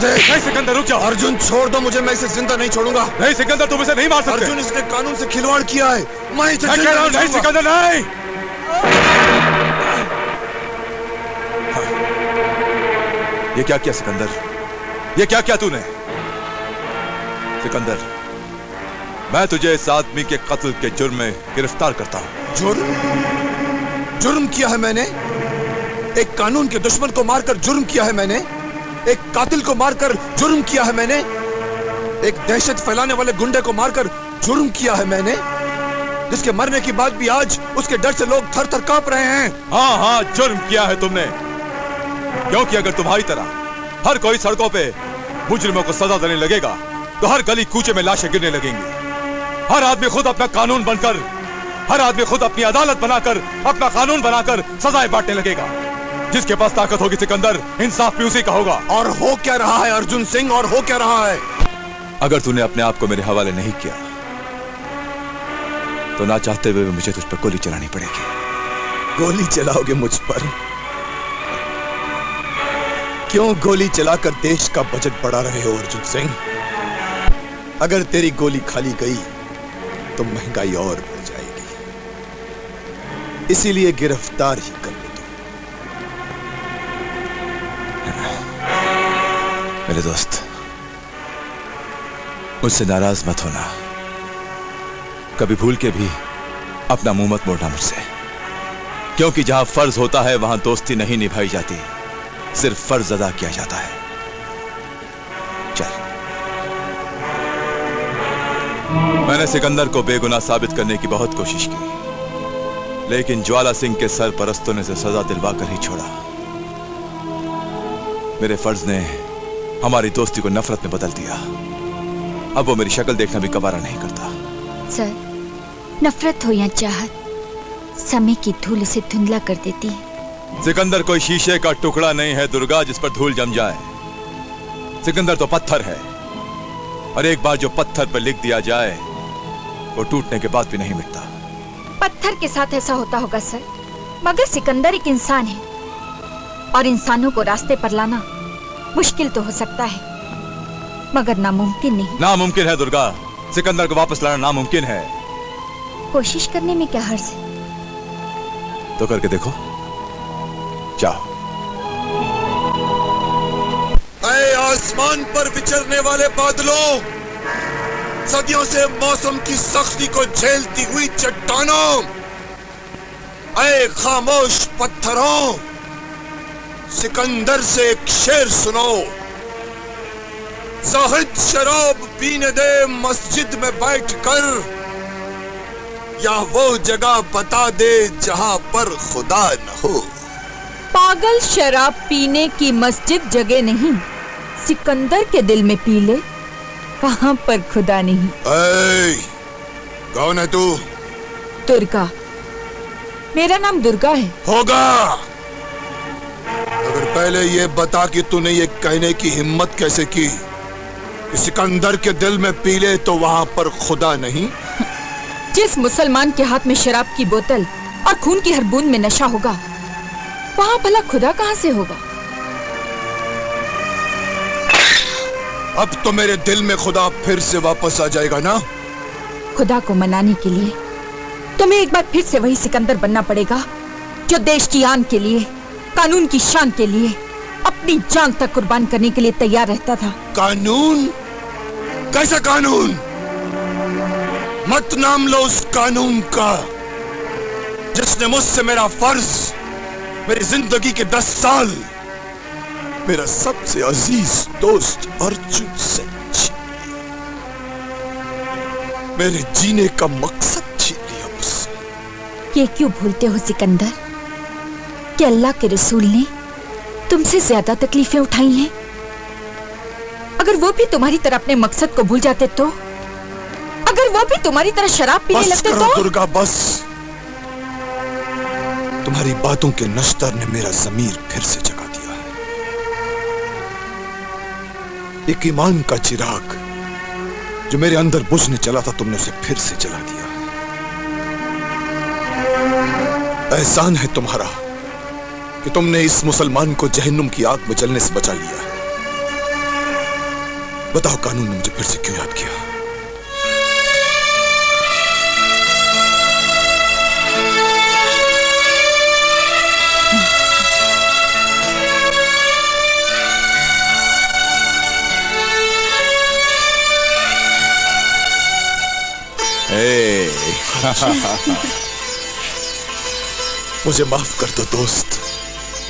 नहीं सिकंदर, रुक जाओ। अर्जुन छोड़ दो मुझे, मैं इसे जिंदा नहीं छोड़ूंगा। नहीं सिकंदर, तुम इसे नहीं मार सकते। अर्जुन, इसने कानून से खिलवाड़ किया है। मैं इसे कह रहा हूं नहीं सिकंदर, नहीं। ये क्या किया सिकंदर? ये क्या किया तूने? सिकंदर, मैं तुझे इस आदमी के कत्ल के जुर्म में गिरफ्तार करता हूं। जुर्म किया है मैंने? एक कानून के दुश्मन को मारकर जुर्म किया है मैंने? एक कातिल को मारकर जुर्म किया है मैंने? एक दहशत फैलाने वाले गुंडे को मारकर जुर्म किया है मैंने, जिसके मरने की बाद भी आज उसके डर से लोग थर थर कांप रहे हैं। हाँ हाँ, जुर्म किया है तुमने, क्योंकि अगर तुम्हारी तरह हर कोई सड़कों पे मुजरिमों को सजा देने लगेगा तो हर गली कूचे में लाशें गिरने लगेंगी। हर आदमी खुद अपना कानून बनकर, हर आदमी खुद अपनी अदालत बनाकर, अपना कानून बनाकर सजाएं बांटने लगेगा। जिसके पास ताकत होगी सिकंदर, इंसाफ भी उसी का होगा। और हो क्या रहा है अर्जुन सिंह, और हो क्या रहा है? अगर तूने अपने आप को मेरे हवाले नहीं किया तो ना चाहते हुए मुझे तुझ पर गोली चलानी पड़ेगी। गोली चलाओगे मुझ पर? क्यों गोली चलाकर देश का बजट बढ़ा रहे हो अर्जुन सिंह? अगर तेरी गोली खाली गई तो महंगाई और बढ़ जाएगी, इसीलिए गिरफ्तार ही कर ले दो। मेरे दोस्त, मुझसे नाराज मत होना। कभी भूल के भी अपना मुंह मत मोड़ना मुझसे, क्योंकि जहां फर्ज होता है वहां दोस्ती नहीं निभाई जाती, सिर्फ फर्ज अदा किया जाता है। चल। मैंने सिकंदर को बेगुनाह साबित करने की बहुत कोशिश की, लेकिन ज्वाला सिंह के सरपरस्तों ने से सजा दिलवा कर ही छोड़ा। मेरे फर्ज ने हमारी दोस्ती को नफरत में बदल दिया। अब वो मेरी शक्ल देखना भी गवारा नहीं करता। सर, नफरत हो या चाहत, समय की धूल उसे धुंधला कर देती है। सिकंदर कोई शीशे का टुकड़ा नहीं है दुर्गा, जिस पर धूल जम जाए। सिकंदर तो पत्थर है, और एक बार जो पत्थर पर लिख दिया जाए वो टूटने के बाद भी नहीं मिटता। पत्थर के साथ ऐसा होता होगा सर, मगर सिकंदर एक इंसान है, और इंसानों को रास्ते पर लाना मुश्किल तो हो सकता है, मगर नामुमकिन नहीं। नामुमकिन है दुर्गा, सिकंदर को वापस लाना नामुमकिन है। कोशिश करने में क्या हर्ज है? तो करके देखो, जाओ। ऐ आसमान पर विचरने वाले बादलों, सदियों से मौसम की सख्ती को झेलती हुई चट्टानों, ऐ खामोश पत्थरों, सिकंदर से एक शेर सुनो। जाहिद शराब पीने दे मस्जिद में बैठकर, या वो जगह बता दे जहां पर खुदा न हो। पागल, शराब पीने की मस्जिद जगह नहीं, सिकंदर के दिल में पी ले, वहां पर खुदा नहीं। कौन है तू? दुर्गा। मेरा नाम दुर्गा है। होगा, अगर पहले ये बता कि तूने ये कहने की हिम्मत कैसे की कि सिकंदर के दिल में पी ले तो वहां पर खुदा नहीं। जिस मुसलमान के हाथ में शराब की बोतल और खून की हर बूंद में नशा होगा, वहां भला खुदा कहां से होगा? अब तो मेरे दिल में खुदा फिर से वापस आ जाएगा ना? खुदा को मनाने के लिए तुम्हें एक बार फिर से वही सिकंदर बनना पड़ेगा जो देश की आन के लिए, कानून की शान के लिए अपनी जान तक कुर्बान करने के लिए तैयार रहता था। कानून? कैसा कानून? मत नाम लो उस कानून का जिसने मुझसे मेरा फर्ज, मेरी जिंदगी के 10 साल, मेरा सबसे अजीज दोस्त अर्जुन से छीन लिया। मेरे जीने का मकसद छीन लिया मुझसे। ये क्यों भूलते हो सिकंदर कि अल्लाह के रसूल ने तुमसे ज्यादा तकलीफें उठाई हैं? अगर वो भी तुम्हारी तरह अपने मकसद को भूल जाते तो, अगर वो भी तुम्हारी तरह शराब पीने लगते तो? दुर्गा बस, तुम्हारी बातों के नश्तर ने मेरा ज़मीर फिर से जगा दिया है। एक ईमान का चिराग जो मेरे अंदर बुझने चला था, तुमने उसे फिर से जला दिया। एहसान है तुम्हारा कि तुमने इस मुसलमान को जहन्नुम की आग में जलने से बचा लिया। बताओ, कानून ने मुझे फिर से क्यों याद किया? मुझे माफ कर दो दोस्त,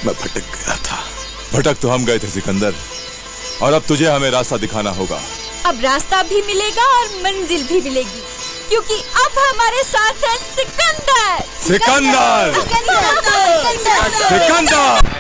मैं भटक गया था। भटक तो हम गए थे सिकंदर, और अब तुझे हमें रास्ता दिखाना होगा। अब रास्ता भी मिलेगा और मंजिल भी मिलेगी, क्योंकि अब हमारे साथ है सिकंदर। सिकंदर! सिकंदर!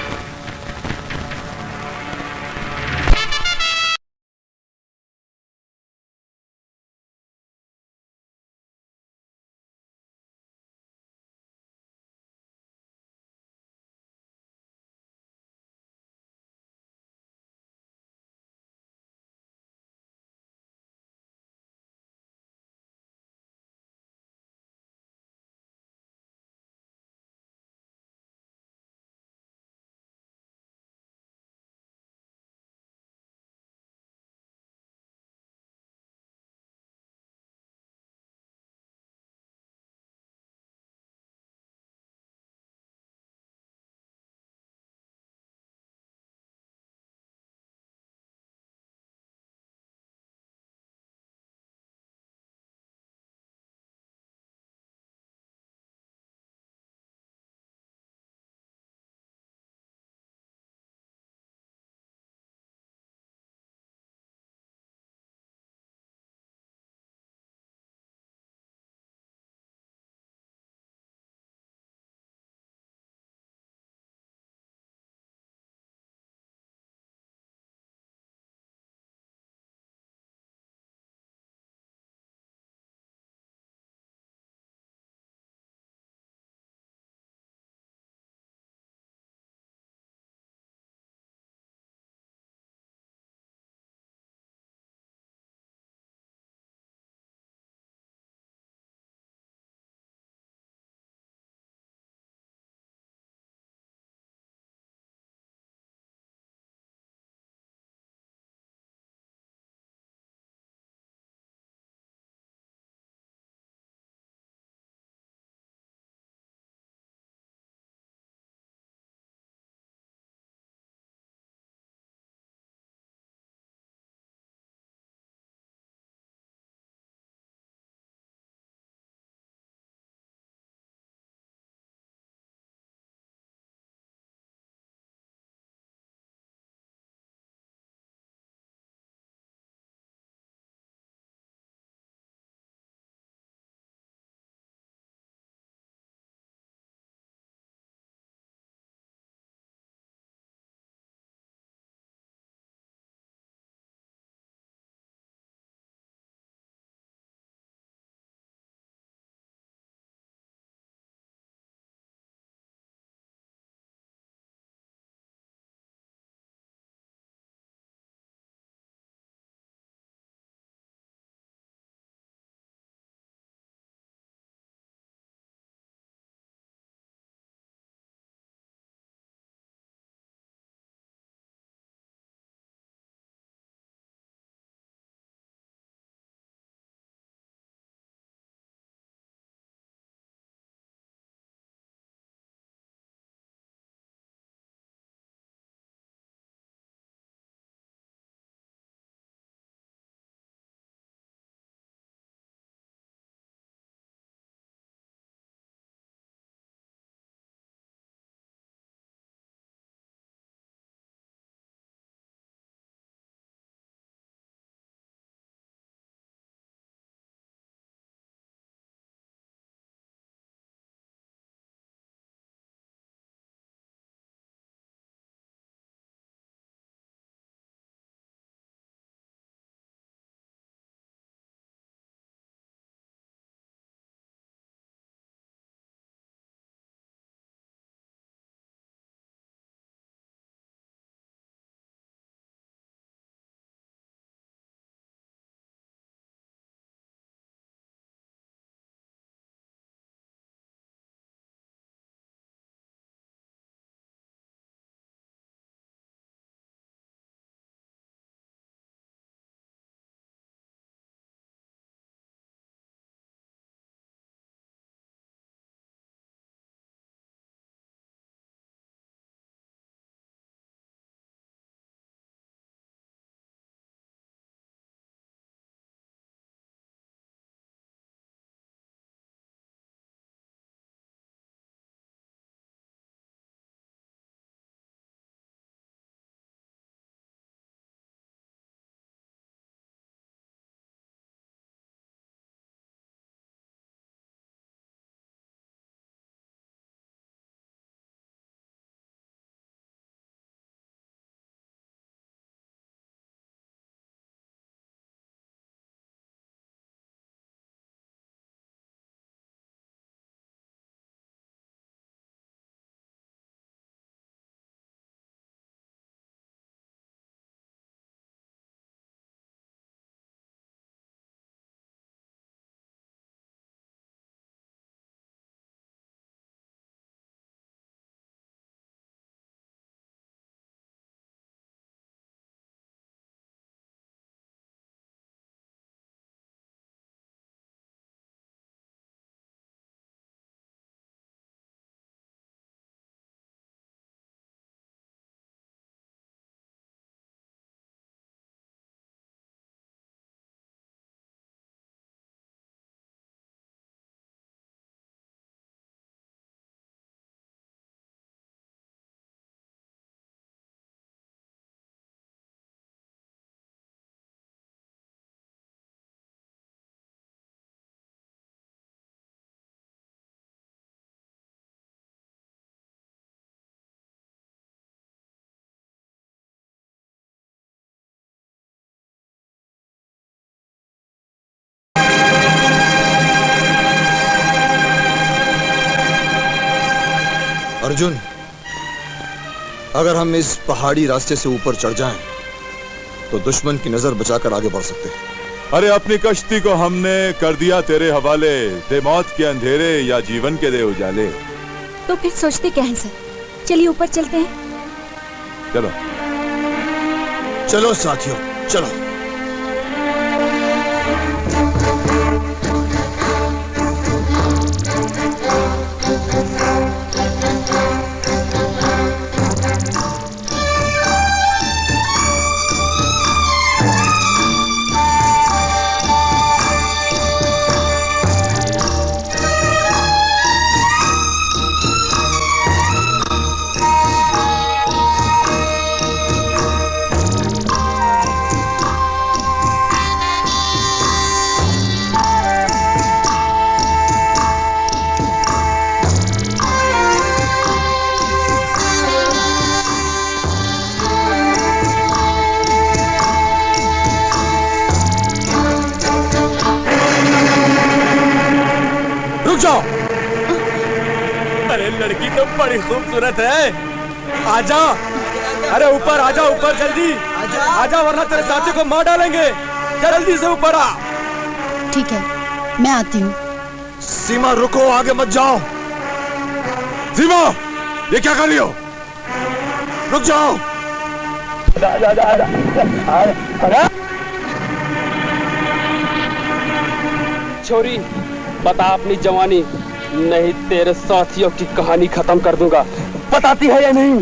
अर्जुन, अगर हम इस पहाड़ी रास्ते से ऊपर चढ़ जाएं, तो दुश्मन की नजर बचाकर आगे बढ़ सकते हैं। अरे अपनी कश्ती को हमने कर दिया तेरे हवाले, दे मौत के अंधेरे या जीवन के दे उजाले। तो फिर सोचते क्या हैं सर? चलिए ऊपर चलते हैं। चलो चलो साथियों, चलो। अरे लड़की तो बड़ी खूबसूरत है। आजा, अरे ऊपर आजा, ऊपर जल्दी आजा, वरना तेरे साथी को मार डालेंगे। जल्दी से ऊपर आ। ठीक है, मैं आती हूँ। सीमा रुको, आगे मत जाओ। सीमा, ये क्या कर रही हो? रुक जाओ। छोरी, बता अपनी जवानी, नहीं तेरे साथियों की कहानी खत्म कर दूंगा। बताती है या नहीं?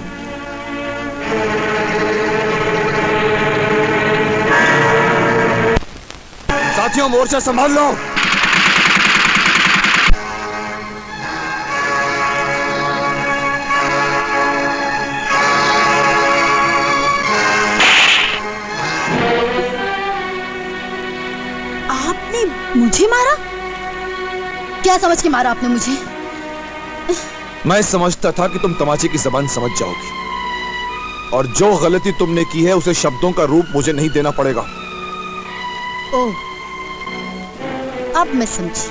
साथियों, मोर्चा संभाल लो। आपने मुझे मारा? क्या समझ के मारा आपने मुझे? मैं समझता था कि तुम तमाचे की जबान समझ जाओगी, और जो गलती तुमने की है उसे शब्दों का रूप मुझे नहीं देना पड़ेगा। ओह, अब मैं समझी।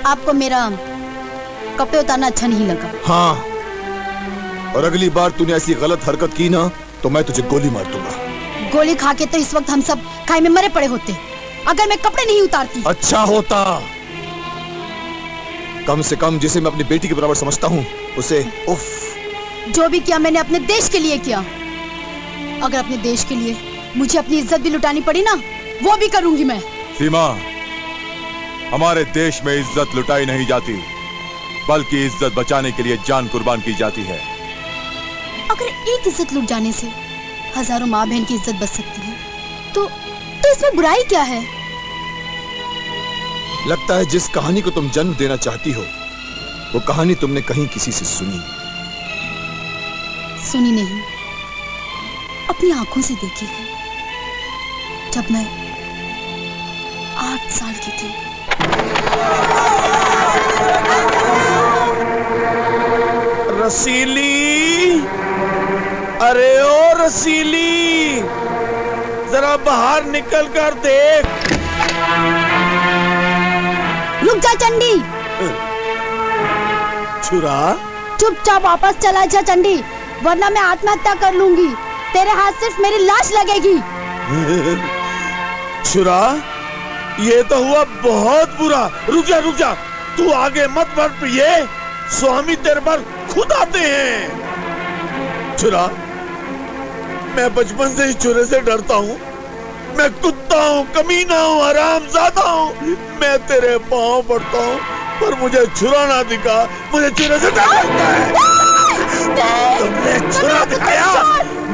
आपको मेरा कपड़े उतारना अच्छा नहीं लगा? हाँ, और अगली बार तूने ऐसी गलत हरकत की ना, तो मैं तुझे गोली मार दूंगा। गोली खा के तो इस वक्त हम सब खाई में मरे पड़े होते, अगर मैं कपड़े नहीं उतारती। अच्छा होता। कम से कम जिसे मैं अपनी बेटी के बराबर समझता हूँ, उसे उफ। जो भी किया मैंने अपने देश के लिए किया। अगर अपने देश के लिए मुझे अपनी इज्जत भी लुटानी पड़ी ना, वो भी करूंगी मैं। सीमा, हमारे देश में इज्जत लुटाई नहीं जाती, बल्कि इज्जत बचाने के लिए जान कुर्बान की जाती है। अगर एक इज्जत लुट जाने से हजारों माँ बहन की इज्जत बच सकती है, तो इसमें बुराई क्या है? लगता है जिस कहानी को तुम जन्म देना चाहती हो, वो कहानी तुमने कहीं किसी से सुनी। सुनी नहीं, अपनी आंखों से देखी है। जब मैं 8 साल की थी। रसीली, अरे ओ रसीली, जरा बाहर निकल कर देख। रुक जा चंडी। छुरा, चुपचाप वापस चला जा चंडी, वरना मैं आत्महत्या कर लूंगी। तेरे हाथ सिर्फ मेरी लाश लगेगी। छुरा, ये तो हुआ बहुत बुरा। रुक जा, रुक जा, तू आगे मत बढ़ प्रिये, स्वामी तेरे पर खुद आते हैं। छुरा, मैं बचपन से ही छुरे से डरता हूँ। मैं कुत्ता हूँ, कमीना हूँ, हरामजादा हूँ। मैं तेरे पाँव पड़ता हूँ, पर मुझे छुरा ना दिखा। मुझे छुरे से डर लगता है। तुमने छुरा दिखाया,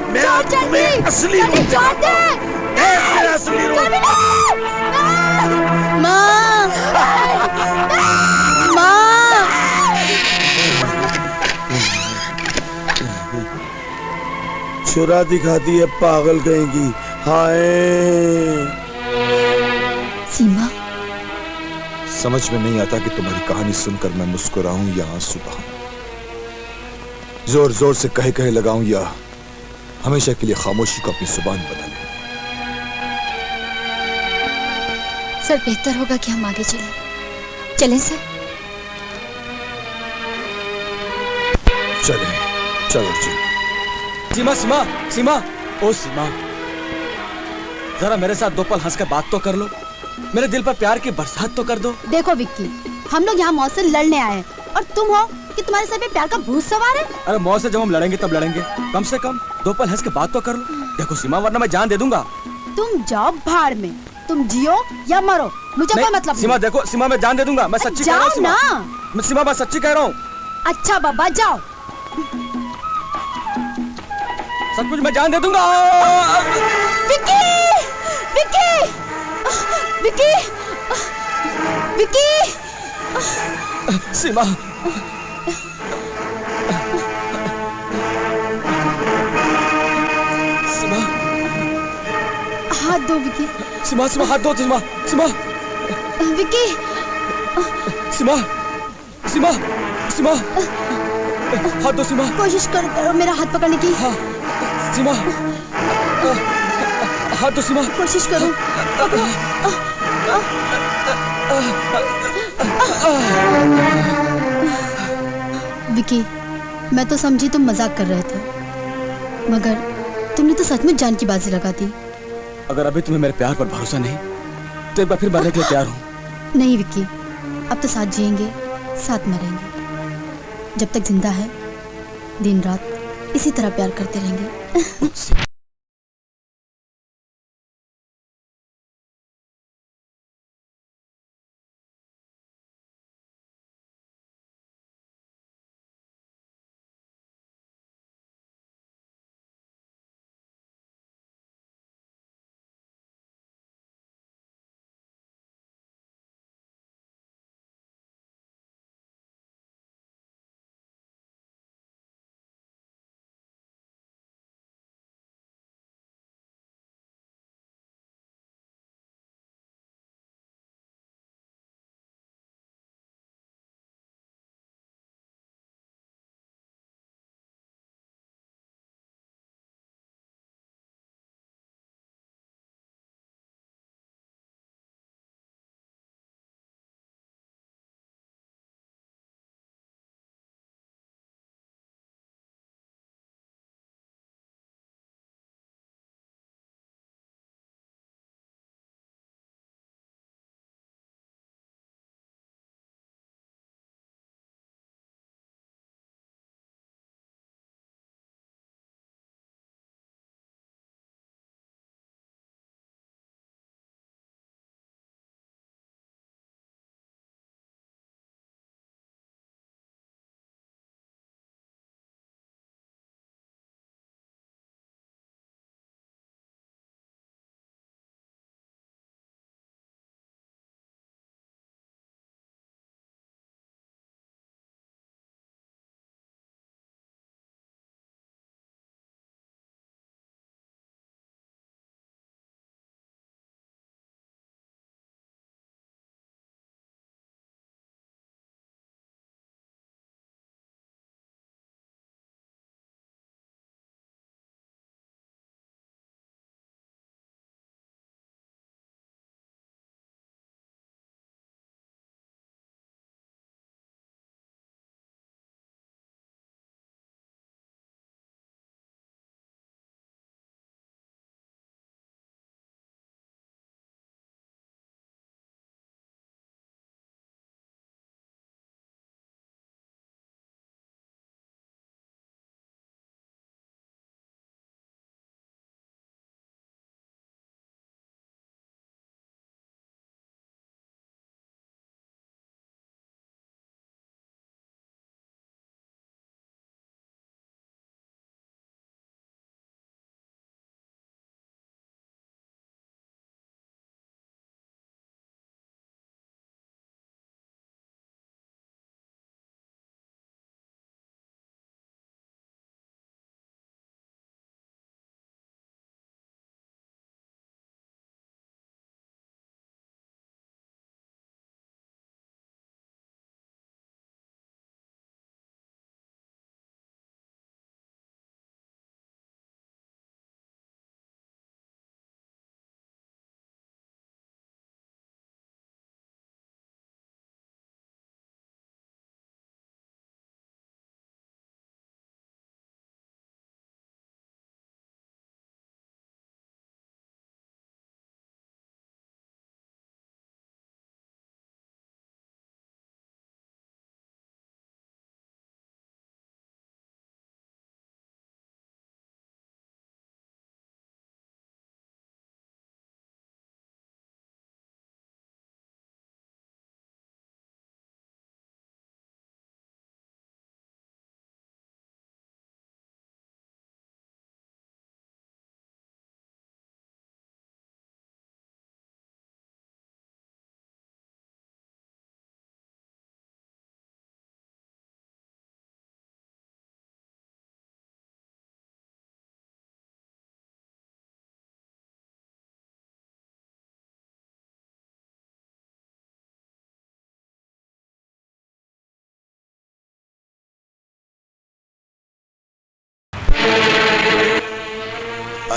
मैं तुम्हें असली रूप दिखाता हूँ। असली रूप। माँ, माँ। छुरा दिखाती है, पागल कहेंगी। हाय सीमा, समझ में नहीं आता कि तुम्हारी कहानी सुनकर मैं मुस्कुराऊं या आंसू बहाऊं, जोर जोर से कहे कहे लगाऊं या हमेशा के लिए खामोशी को अपनी जुबान बना लूं। सर, बेहतर होगा कि हम आगे चलें। चलें सर। चले, चल अर्जुन। सीमा सीमा सीमा, ओ सीमा, जरा मेरे साथ 2 पल हंसकर बात तो कर लो। मेरे दिल पर प्यार की बरसात तो कर दो। देखो विक्की, हम लोग यहाँ मौत से लड़ने आए हैं और तुम हो कि तुम्हारे सर पे प्यार का भूत सवार है। अरे मौत से जब हम लड़ेंगे तब लड़ेंगे, कम से कम 2 पल हंस के बात तो कर लो। देखो सीमा, वरना मैं जान दे दूंगा। तुम जाओ भाड़ में, तुम जियो या मरो, मुझे कोई मतलब सीमा नहीं। देखो सीमा, मैं जान दे दूंगा, मैं सच्ची कह रहा हूँ सीमा। मैं सीमा, मैं सच्ची कह रहा हूँ। अच्छा बाबा जाओ। सब कुछ मैं जान दे दूंगा। विक्की, विक्की, विक्की, विक्की। सीमा, सीमा, हाथ दो विक्की। सीमा, सीमा हाथ दो। सीमा, सीमा, विक्की। सीमा, सीमा, सीमा हाथ दो। सीमा, कोशिश करो मेरा हाथ पकड़ने की। हाँ, सीमा, हाथ दो। सीमा, कोशिश करो। विक्की, मैं तो समझी तुम मजाक कर रहे थे, मगर तुमने तो सचमुच जान की बाजी लगा दी। अगर अभी तुम्हें मेरे प्यार पर भरोसा नहीं तो एक बार फिर मरने के लिए तैयार हूँ। नहीं विक्की, अब तो साथ जिएंगे, साथ मरेंगे। जब तक जिंदा है, दिन रात इसी तरह प्यार करते रहेंगे।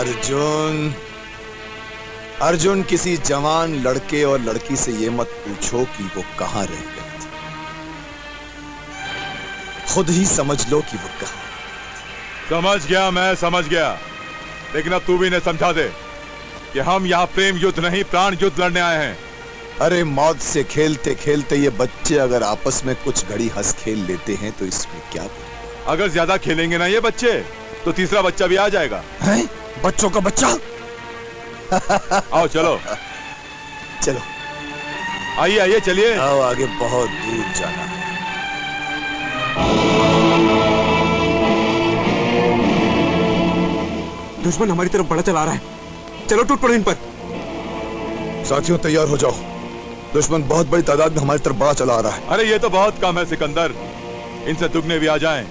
अर्जुन, अर्जुन, किसी जवान लड़के और लड़की से ये मत पूछो कि वो कहां रह गए थे। खुद ही समझ लो कि वो कहां। समझ गया, मैं समझ गया, लेकिन अब तू भी इन्हें समझा दे कि हम यहाँ प्रेम युद्ध नहीं प्राण युद्ध लड़ने आए हैं। अरे मौत से खेलते खेलते ये बच्चे अगर आपस में कुछ घड़ी हंस खेल लेते हैं तो इसमें क्या? अगर ज्यादा खेलेंगे ना ये बच्चे तो तीसरा बच्चा भी आ जाएगा। हैं? बच्चों का बच्चा? आओ चलो चलो, आइए आइए चलिए। आओ, आगे बहुत दूर जाना है। दुश्मन हमारी तरफ बढ़ा चला रहा है, चलो टूट पड़ो इन पर। साथियों तैयार हो जाओ, दुश्मन बहुत बड़ी तादाद में हमारी तरफ बढ़ा चला आ रहा है। अरे ये तो बहुत कम है सिकंदर, इनसे दुगने भी आ जाएं।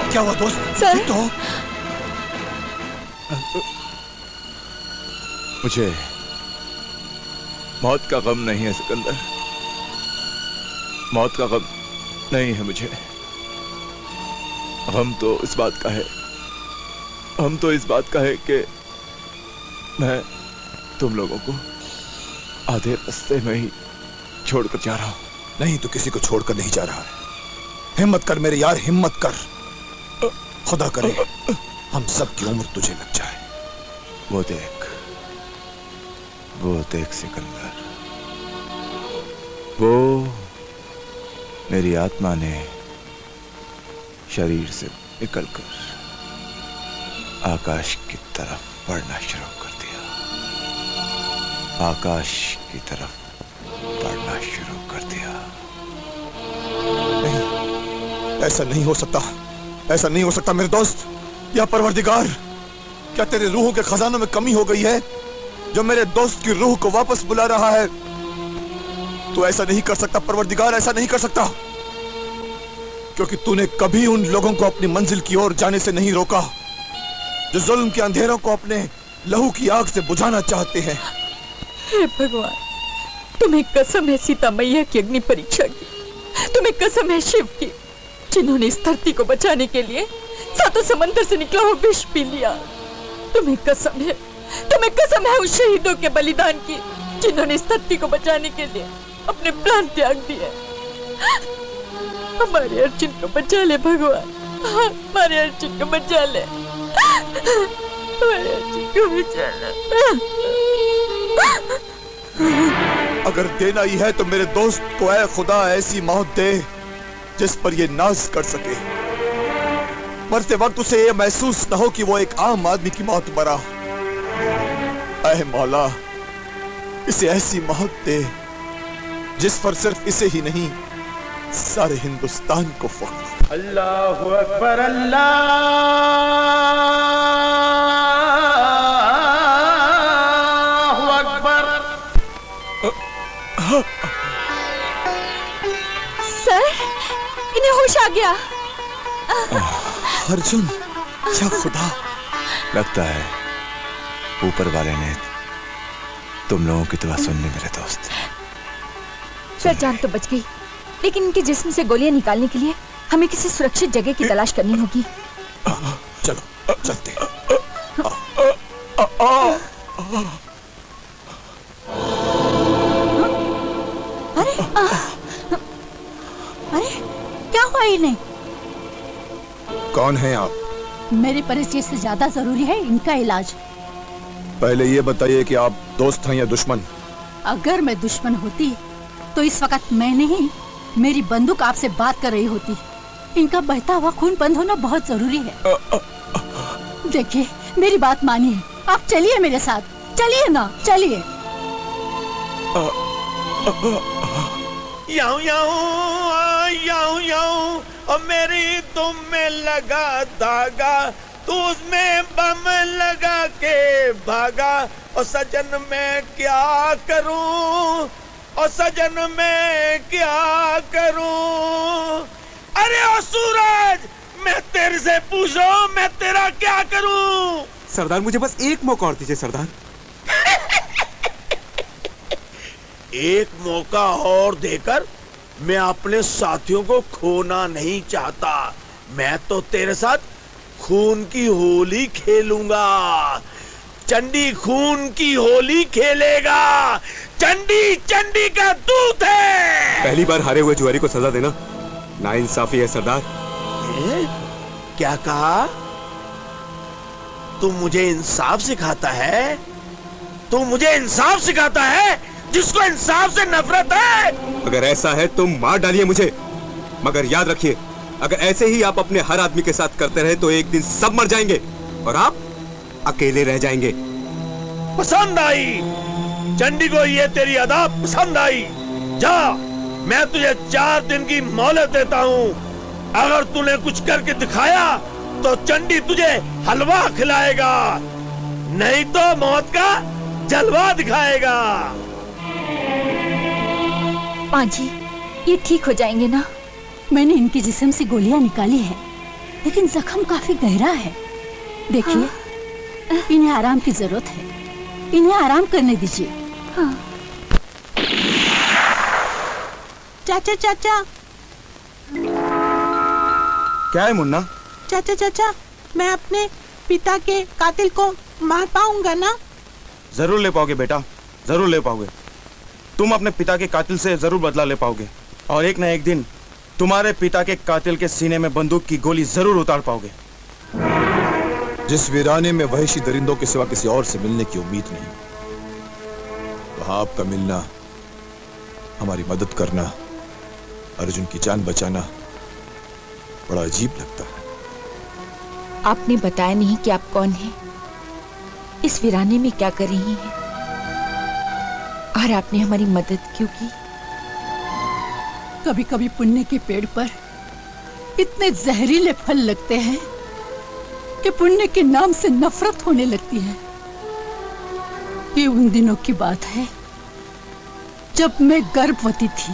क्या हुआ दोस्त? सर, तो मुझे मौत का गम नहीं है सिकंदर, मौत का गम नहीं है मुझे। गम तो इस बात का है, हम तो इस बात का है कि मैं तुम लोगों को आधे रास्ते में ही छोड़कर जा रहा हूं। नहीं, तो किसी को छोड़कर नहीं जा रहा है। हिम्मत कर मेरे यार, हिम्मत कर। खुदा करे हम सब की उम्र तुझे लग जाए। वो देख सिकंदर, वो मेरी आत्मा ने शरीर से निकलकर आकाश की तरफ बढ़ना शुरू कर दिया, आकाश की तरफ बढ़ना शुरू कर दिया। नहीं, ऐसा नहीं हो सकता, ऐसा नहीं हो सकता मेरे दोस्त। या परवरदिगार, क्या तेरे रूहों के खजानों में कमी हो गई है जो मेरे दोस्त की रूह को वापस बुला रहा है? तू ऐसा नहीं कर सकता परवरदिगार, ऐसा नहीं कर सकता, क्योंकि तूने कभी उन लोगों को अपनी मंजिल की ओर जाने से नहीं रोका जो जुल्म के अंधेरों को अपने लहू की आग से बुझाना चाहते हैं। हे भगवान, तुम्हें कसम है सीता मैया की अग्नि परीक्षा की, तुम्हें कसम है शिव की, जिन्होंने इस धरती को बचाने के लिए सातों समंदर से निकला हुआ विष पी लिया। तुम्हें कसम है, तुम्हें कसम है उस शहीदों के बलिदान की, जिन्होंने इस धरती को बचाने के लिए अपने प्राण त्याग दिए। हमारे अर्जुन को बचा ले भगवान, हमारे अर्जुन को बचा ले, हमारे अर्जुन को बचा ले। अगर देना ही है तो मेरे दोस्त को ऐ खुदा ऐसी मौत दे जिस पर ये नाज कर सके, मरते वक्त उसे ये महसूस न हो कि वो एक आम आदमी की मौत मरा। ऐ मौला, इसे ऐसी मौत दे जिस पर सिर्फ इसे ही नहीं सारे हिंदुस्तान को फख्र। अल्लाहु अकबर, अल्लाहु अकबर। सर, इन्हें होश आ गया। अर्जुन, क्या खुदा! लगता है ऊपर वाले ने तुम लोगों की दुआ सुन ली मेरे दोस्त। सर, जान तो बच गई, लेकिन इनके जिस्म से गोलियां निकालने के लिए हमें किसी सुरक्षित जगह की तलाश करनी होगी। चलो चलते हैं। अरे क्या हुआ इन्हें? कौन है आप? मेरी परिचय से ज्यादा जरूरी है इनका इलाज। पहले ये बताइए कि आप दोस्त हैं या दुश्मन? अगर मैं दुश्मन होती तो इस वक्त मैं नहीं, मेरी बंदूक आपसे बात कर रही होती। इनका बहता हुआ खून बंद होना बहुत जरूरी है। देखिए मेरी बात मानिए, आप चलिए मेरे साथ, चलिए ना, चलिए। याऊं याऊं याऊं याऊं और मेरी तुम में लगा धागा, तू उसमें बम लगा के भागा। और सजन मैं क्या करूं, और सजन मैं क्या करूं। अरे ओ सूरज, मैं तेरे से पूछ रहा हूं, मैं तेरा क्या करूं। सरदार मुझे बस एक मौका और दीजिए सरदार। एक मौका और देकर मैं अपने साथियों को खोना नहीं चाहता। मैं तो तेरे साथ खून की होली खेलूंगा। चंडी खून की होली खेलेगा। चंडी चंडी का दूत है। पहली बार हारे हुए जुआरी को सजा देना नाइंसाफी है सरदार। क्या कहा? तू मुझे इंसाफ सिखाता है? तू मुझे इंसाफ सिखाता है जिसको इंसाफ से नफरत है? अगर ऐसा है तो मार डालिए मुझे, मगर याद रखिए अगर ऐसे ही आप अपने हर आदमी के साथ करते रहे तो एक दिन सब मर जाएंगे और आप अकेले रह जाएंगे। पसंद आई चंडी को ये तेरी अदा पसंद आई। जा, मैं तुझे 4 दिन की मोहलत देता हूँ। अगर तूने कुछ करके दिखाया तो चंडी तुझे हलवा खिलाएगा, नहीं तो मौत का जलवा दिखाएगा। माँ जी, ये ठीक हो जाएंगे ना? मैंने इनके जिस्म से गोलियां निकाली है, लेकिन जख्म काफी गहरा है। देखिए, हाँ। इन्हें आराम की जरूरत है, इन्हें आराम करने दीजिए। हाँ। चाचा चाचा। क्या है मुन्ना? चाचा चाचा, मैं अपने पिता के कातिल को मार पाऊंगा ना? जरूर ले पाओगे बेटा, जरूर ले पाओगे। तुम अपने पिता के कातिल से जरूर बदला ले पाओगे और एक न एक दिन तुम्हारे पिता के कातिल के सीने में बंदूक की गोली जरूर उतार पाओगे। जिस वीराने में वहशी दरिंदों के सिवा किसी और से मिलने की उम्मीद नहीं, वहां आपका मिलना, हमारी मदद करना, अर्जुन की जान बचाना बड़ा अजीब लगता है। आपने बताया नहीं कि आप कौन हैं, इस वीराने में क्या कर रही हैं, और आपने हमारी मदद क्यों की? कभी कभी पुण्य के पेड़ पर इतने जहरीले फल लगते हैं कि पुण्य के नाम से नफरत होने लगती है। ये उन दिनों की बात है जब मैं गर्भवती थी।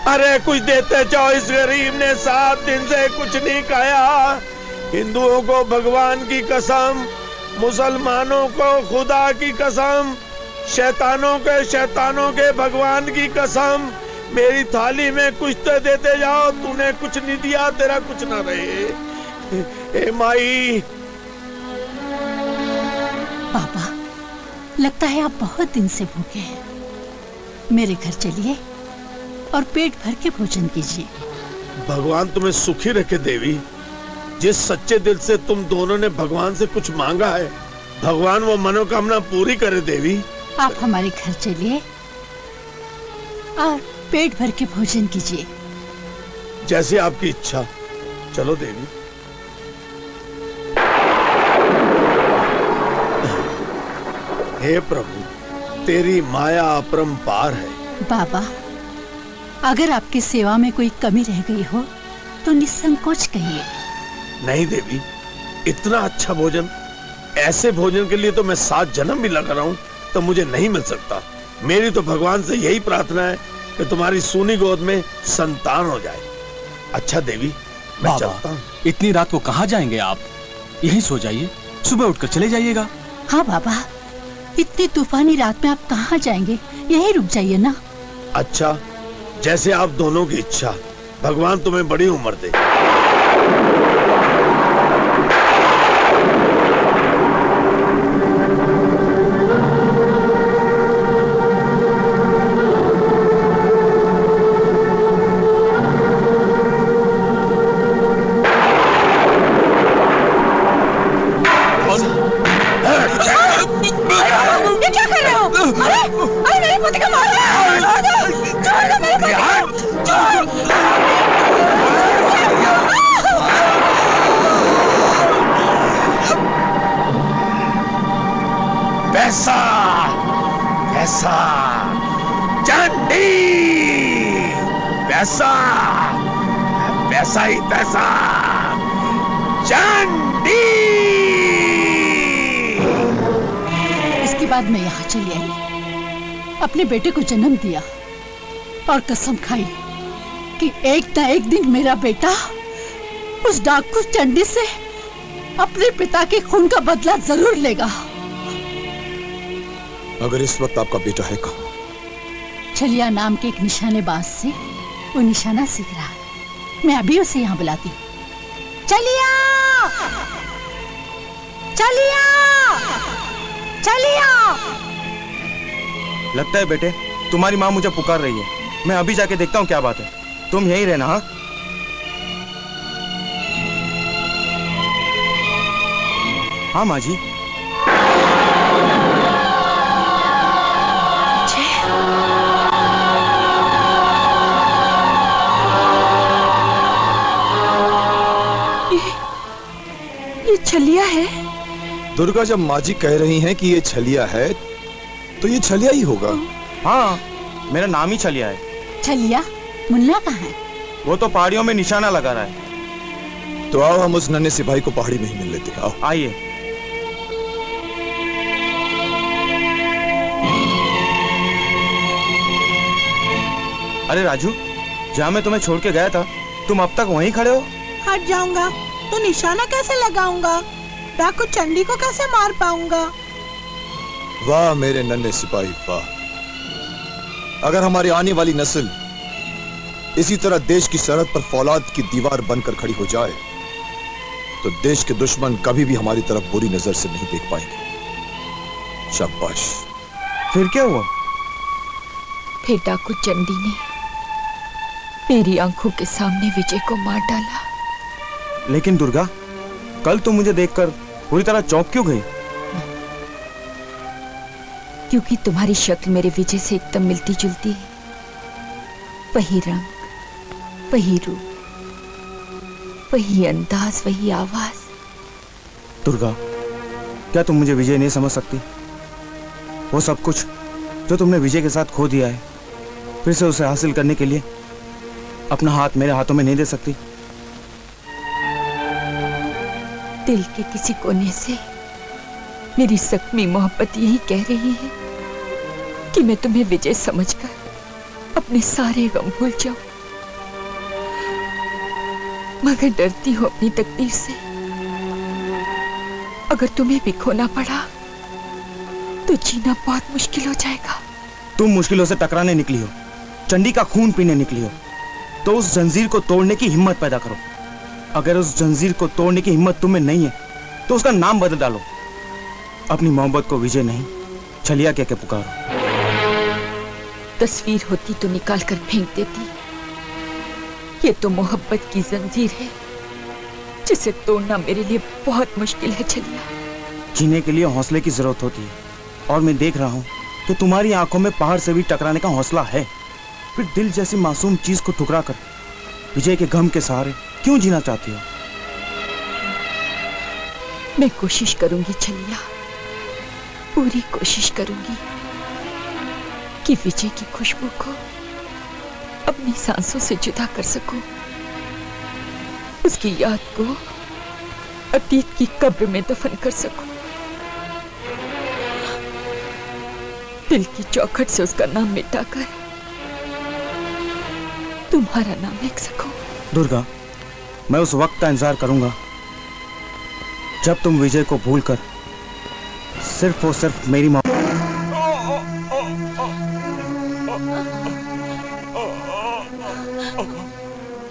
अरे कुछ देते जाओ, इस गरीब ने 7 दिन से कुछ नहीं खाया। हिंदुओं को भगवान की कसम, मुसलमानों को खुदा की कसम, शैतानों के भगवान की कसम, मेरी थाली में कुछ तो देते जाओ। तूने कुछ नहीं दिया, तेरा कुछ ना रहे। ए माई। पापा, लगता है आप बहुत दिन से भूखे हैं। मेरे घर चलिए और पेट भर के भोजन कीजिए। भगवान तुम्हें सुखी रखे देवी। जिस सच्चे दिल से तुम दोनों ने भगवान से कुछ मांगा है, भगवान वो मनोकामना पूरी करे देवी। आप हमारे घर चलिए और पेट भर के भोजन कीजिए। जैसे आपकी इच्छा। चलो देवी। हे प्रभु, तेरी माया अपरंपार है। बाबा, अगर आपकी सेवा में कोई कमी रह गई हो तो निसंकोच कहिए। नहीं देवी, इतना अच्छा भोजन, ऐसे भोजन के लिए तो मैं 7 जन्म भी लगा रहा हूँ तो मुझे नहीं मिल सकता। मेरी तो भगवान से यही प्रार्थना है कि तुम्हारी सूनी गोद में संतान हो जाए। अच्छा देवी, मैं चलता हूँ। इतनी रात को कहाँ जाएंगे आप? यहीं सो जाइए, सुबह उठकर चले जाइएगा। हाँ बाबा, इतनी तूफानी रात में आप कहाँ जाएंगे, यहीं रुक जाइए ना। अच्छा, जैसे आप दोनों की इच्छा। भगवान तुम्हें बड़ी उम्र दे। ये क्या कर रहे हो? अरे मेरे पति को मारो! छोड़ दो मेरे पति को! छोड़! पैसा, पैसा, चंडी, पैसा, पैसा ही पैसा, चंडी। इसके बाद मैं यहाँ चली आई, अपने बेटे को जन्म दिया और कसम खाई कि एक न एक दिन मेरा बेटा उस डाकू चंडी से अपने पिता के खून का बदला जरूर लेगा। अगर इस वक्त आपका बेटा है कहाँ? छलिया नाम के एक निशानेबाज से वो निशाना सीख रहा है। मैं अभी उसे यहाँ बुलाती हूँ। चलिया, चलिया, चलिया। लगता है बेटे तुम्हारी माँ मुझे पुकार रही है। मैं अभी जाके देखता हूँ क्या बात है। तुम यहीं रहना। हाँ हाँ माँ जी। ये छलिया है। दुर्गा, जब माँ जी कह रही हैं कि ये छलिया है तो ये छलिया ही होगा। हाँ, मेरा नाम ही छलिया है। छलिया? मुन्ना कहाँ है? वो तो पहाड़ियों में निशाना लगा रहा है। तो आओ हम उस नन्हे सिपाही को पहाड़ी में ही मिल लेते हैं। आओ। आइए। अरे राजू, जहाँ मैं तुम्हें छोड़ के गया था तुम अब तक वहीं खड़े हो? हट जाऊंगा तो निशाना कैसे लगाऊंगा? डाकू चंडी को कैसे मार पाऊंगा? वाह मेरे नन्हे सिपाही, वाह। अगर हमारी आने वाली नस्ल इसी तरह देश की सरहद पर फौलाद की दीवार बनकर खड़ी हो जाए तो देश के दुश्मन कभी भी हमारी तरफ बुरी नजर से नहीं देख पाएंगे। शाबाश। फिर क्या हुआ? फिर डाकू चंडी ने मेरी आंखों के सामने विजय को मार डाला। लेकिन दुर्गा, कल तुम मुझे देखकर पूरी तरह चौंक क्यों गई? क्योंकि तुम्हारी शक्ल मेरे विजय से एकदम मिलती जुलती है। वही रंग, वही रूप, वही अंदाज, वही आवाज। दुर्गा, क्या तुम मुझे विजय नहीं समझ सकती? वो सब कुछ जो तुमने विजय के साथ खो दिया है, फिर से उसे हासिल करने के लिए अपना हाथ मेरे हाथों में नहीं दे सकती? दिल के किसी कोने से मेरी जख्मी मोहब्बत यही कह रही है कि मैं तुम्हें विजय समझकर अपने सारे गम भूल जाऊं, मगर डरती हूं अपनी तकदीर से। अगर तुम्हें भी खोना पड़ा तो जीना बहुत मुश्किल हो जाएगा। तुम मुश्किलों से टकराने निकली हो, चंडी का खून पीने निकली हो, तो उस जंजीर को तोड़ने की हिम्मत पैदा करो। अगर उस जंजीर को तोड़ने की हिम्मत तुम्हें नहीं है तो उसका नाम बदल डालो। अपनी मोहब्बत को विजय नहीं, छलिया कह के पुकारो। तस्वीर होती तो निकाल कर फेंक देती। ये तो मोहब्बत की जंजीर है जिसे तोड़ना मेरे लिए बहुत मुश्किल है छलिया। जीने के लिए हौसले की जरूरत होती है, और मैं देख रहा हूँ कि तुम्हारी आंखों में पहाड़ से भी टकराने का हौसला है। फिर दिल जैसी मासूम चीज को ठुकरा कर विजय के गम के सहारे क्यों जीना चाहती हो? मैं कोशिश करूंगी छलिया, पूरी कोशिश करूंगी कि विजय की खुशबू को अपनी सांसों से जुदा कर सकूं, उसकी याद को अतीत की कब्र में दफन कर सकूं, दिल की चौखट से उसका नाम मिटाकर तुम्हारा नाम लिख सकूं। दुर्गा, मैं उस वक्त का इंतजार करूंगा जब तुम विजय को भूलकर सिर्फ और सिर्फ मेरी माँ।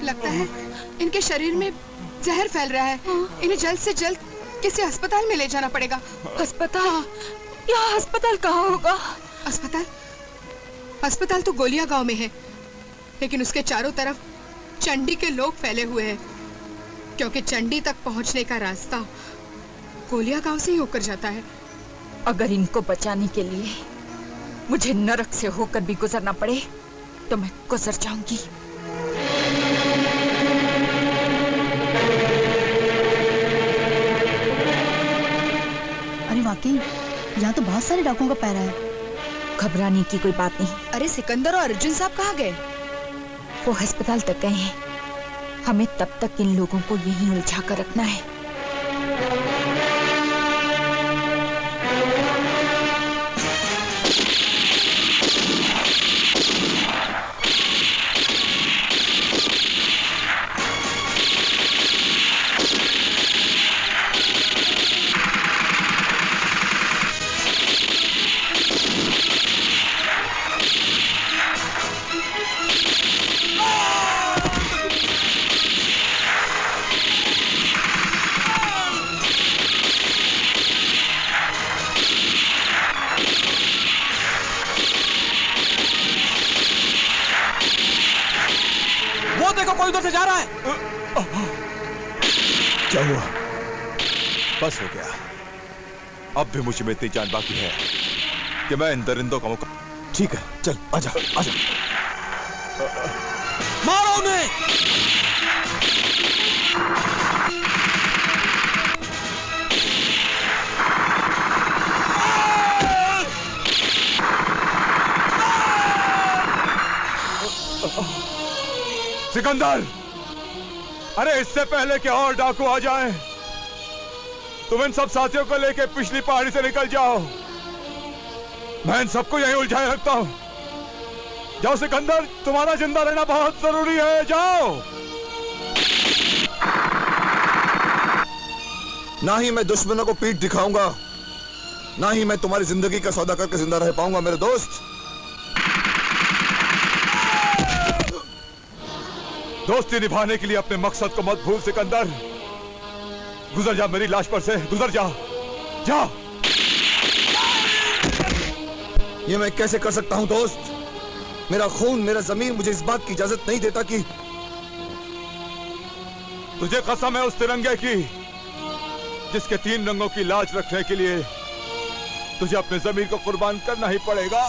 लगता है इनके शरीर में जहर फैल रहा है। इन्हें जल्द से जल्द किसी अस्पताल में ले जाना पड़ेगा। अस्पताल? यहाँ अस्पताल कहाँ होगा? अस्पताल? अस्पताल तो गोलिया गांव में है, लेकिन उसके चारों तरफ चंडी के लोग फैले हुए हैं, क्योंकि चंडी तक पहुंचने का रास्ता गोलिया गांव से ही होकर जाता है। अगर इनको बचाने के लिए मुझे नरक से होकर भी गुजरना पड़े तो मैं गुजर जाऊंगी। अरे वाकई यहाँ तो बहुत सारे डाकुओं का पहरा है। घबराने की कोई बात नहीं। अरे सिकंदर और अर्जुन साहब कहाँ गए? वो अस्पताल तक गए हैं। हमें तब तक इन लोगों को यहीं उलझा कर रखना है। कोई उधर से जा रहा है। क्या हुआ? बस हो गया। अब भी मुझे में इतनी जान बाकी है कि मैं इन दरिंदों का मुकाबला। ठीक है, चल आजा आजा। मारो उन्हें। सिकंदर, अरे इससे पहले कि और डाकू आ जाएं, तुम इन सब साथियों को लेकर पिछली पहाड़ी से निकल जाओ। मैं इन सबको यहीं उलझाए रखता हूं। जाओ सिकंदर, तुम्हारा जिंदा रहना बहुत जरूरी है। जाओ। ना ही मैं दुश्मनों को पीठ दिखाऊंगा, ना ही मैं तुम्हारी जिंदगी का सौदा करके जिंदा रह पाऊंगा मेरे दोस्त। दोस्ती निभाने के लिए अपने मकसद को मत भूल सिकंदर। गुजर जा मेरी लाश पर से, गुजर जा। जा। ये मैं कैसे कर सकता हूं दोस्त? मेरा खून, मेरा जमीर मुझे इस बात की इजाजत नहीं देता कि तुझे कसम है उस तिरंगे की जिसके 3 रंगों की लाज रखने के लिए तुझे अपने जमीर को कुर्बान करना ही पड़ेगा।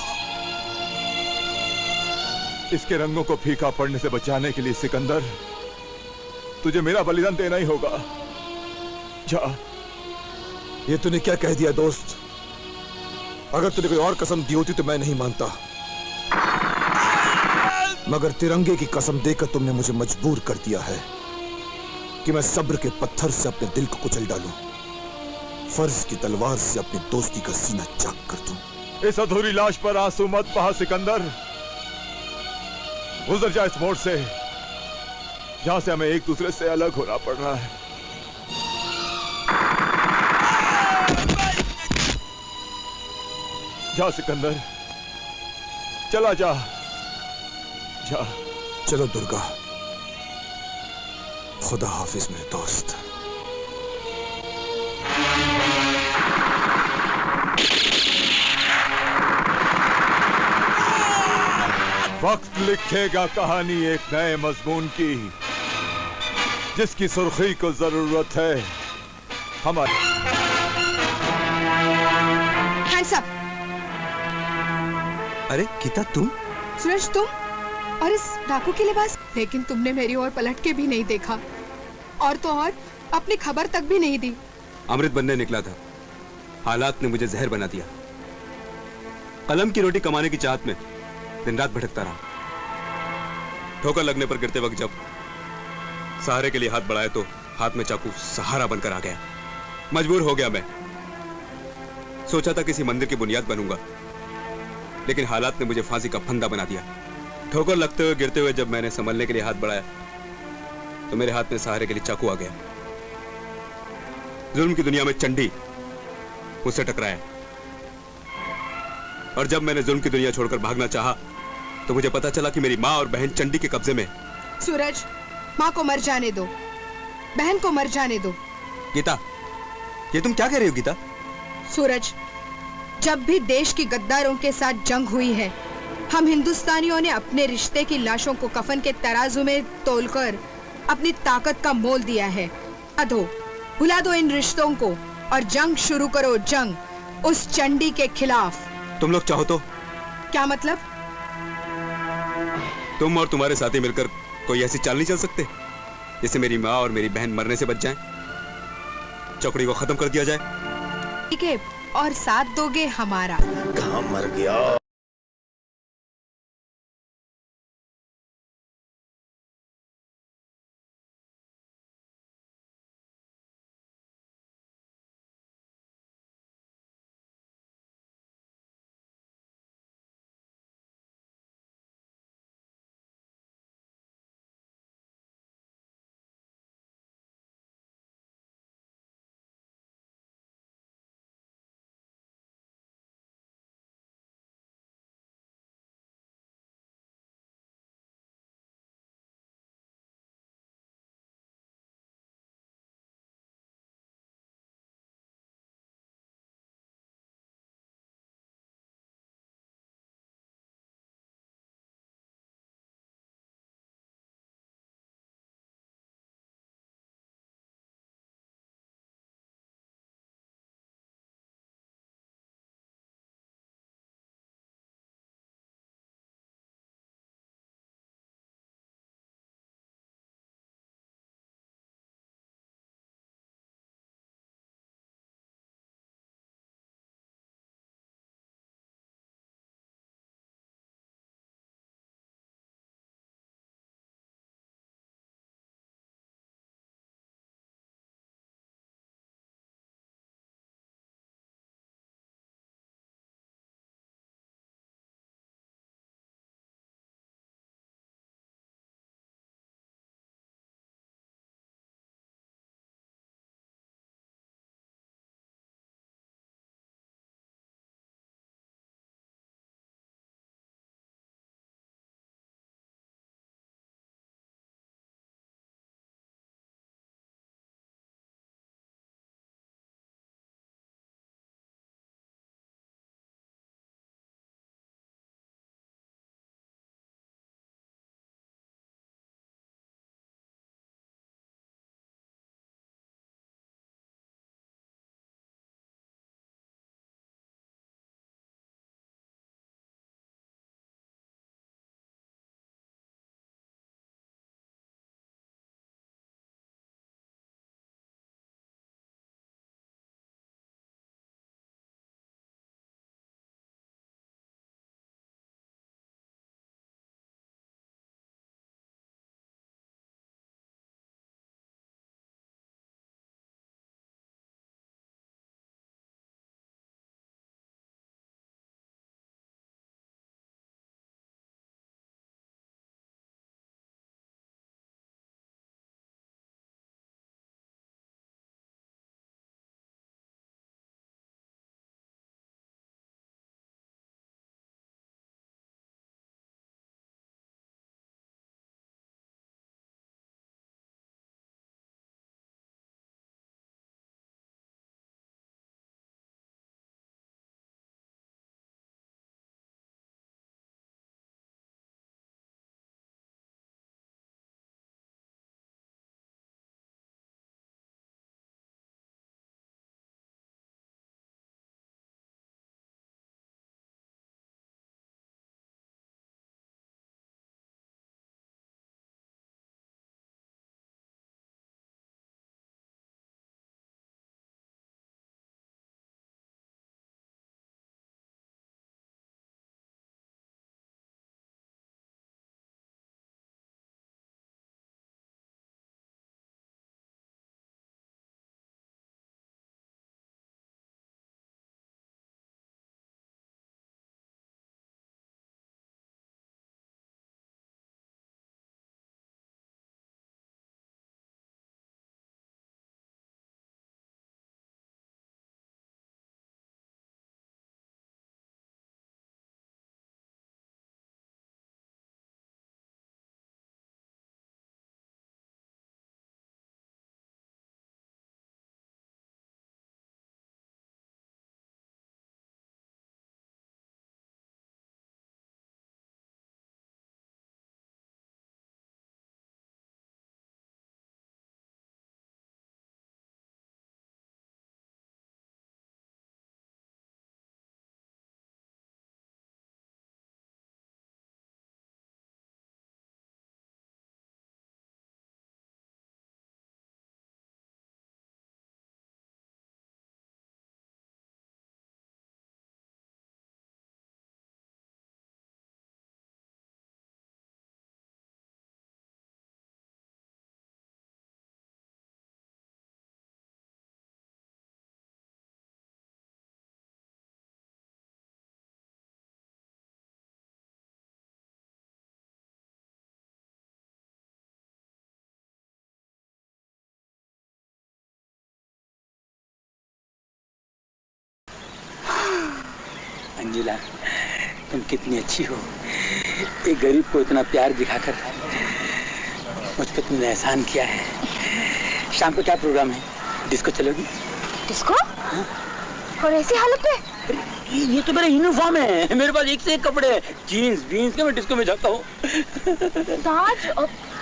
इसके रंगों को फीका पड़ने से बचाने के लिए सिकंदर, तुझे मेरा बलिदान देना ही होगा। जा। ये तूने क्या कह दिया दोस्त? अगर तूने कोई और कसम दी होती तो मैं नहीं मानता, मगर तिरंगे की कसम देकर तुमने मुझे मजबूर कर दिया है कि मैं सब्र के पत्थर से अपने दिल को कुचल डालूं, फर्ज की तलवार से अपनी दोस्ती का सीना चाक कर दूं। इस अधूरी लाश पर आंसू मत बहा सिकंदर। गुजर जा इस मोड़ से जहां से हमें एक दूसरे से अलग होना पड़ रहा है। जा सिकंदर, चला जा। जा। चलो दुर्गा, खुदा हाफिज मेरे दोस्त। वक्त लिखेगा कहानी एक नए मजमून की, जिसकी सुर्खी को जरूरत है हमारी। Hands up. अरे गीता, तुम? सूरज, तुम? और इस डाकू के लिबास? लेकिन तुमने मेरी ओर पलट के भी नहीं देखा, और तो और अपनी खबर तक भी नहीं दी। अमृत बनने निकला था, हालात ने मुझे जहर बना दिया। कलम की रोटी कमाने की चाहत में दिन रात भटकता रहा। ठोकर लगने पर गिरते वक्त जब सहारे के लिए हाथ बढ़ाए तो हाथ में चाकू सहारा बनकर आ गया। मजबूर हो गया मैं। सोचा था किसी मंदिर की बुनियाद बनूंगा, लेकिन हालात ने मुझे फांसी का फंदा बना दिया। ठोकर लगते हुए गिरते हुए जब मैंने संभलने के लिए हाथ बढ़ाया तो मेरे हाथ में सहारे के लिए चाकू आ गया। जुल्म की दुनिया में चंडी मुझसे टकराया, और जब मैंने जुल्म की दुनिया छोड़कर भागना चाहा तो मुझे पता चला कि मेरी माँ और बहन चंडी के कब्जे में। सूरज, माँ को मर जाने दो, बहन को मर जाने दो। गीता, ये तुम क्या कह रही हो गीता? सूरज, जब भी देश की गद्दारों के साथ जंग हुई है, हम हिंदुस्तानियों ने अपने रिश्ते की लाशों को कफन के तराजू में तोलकर अपनी ताकत का मोल दिया है। अधो, भुला दो इन रिश्तों को और जंग शुरू करो, जंग उस चंडी के खिलाफ। तुम लोग चाहो तो? क्या मतलब? तुम और तुम्हारे साथी मिलकर कोई ऐसी चाल नहीं चल सकते जिससे मेरी माँ और मेरी बहन मरने से बच जाएं, चौकड़ी को खत्म कर दिया जाए। ठीक है, और साथ दोगे हमारा। कहाँ मर गया। अंजुला, तुम कितनी अच्छी हो। एक गरीब को इतना प्यार दिखाकर मुझ पर तुमने एहसान किया है। शाम को क्या प्रोग्राम है? डिस्को चलोगी? डिस्को? और ऐसी हालत में? ये तो मेरा यूनिफॉर्म है, मेरे पास एक से एक कपड़े हैं। जीन्स के मैं डिस्को में जाता हूँ। ताज,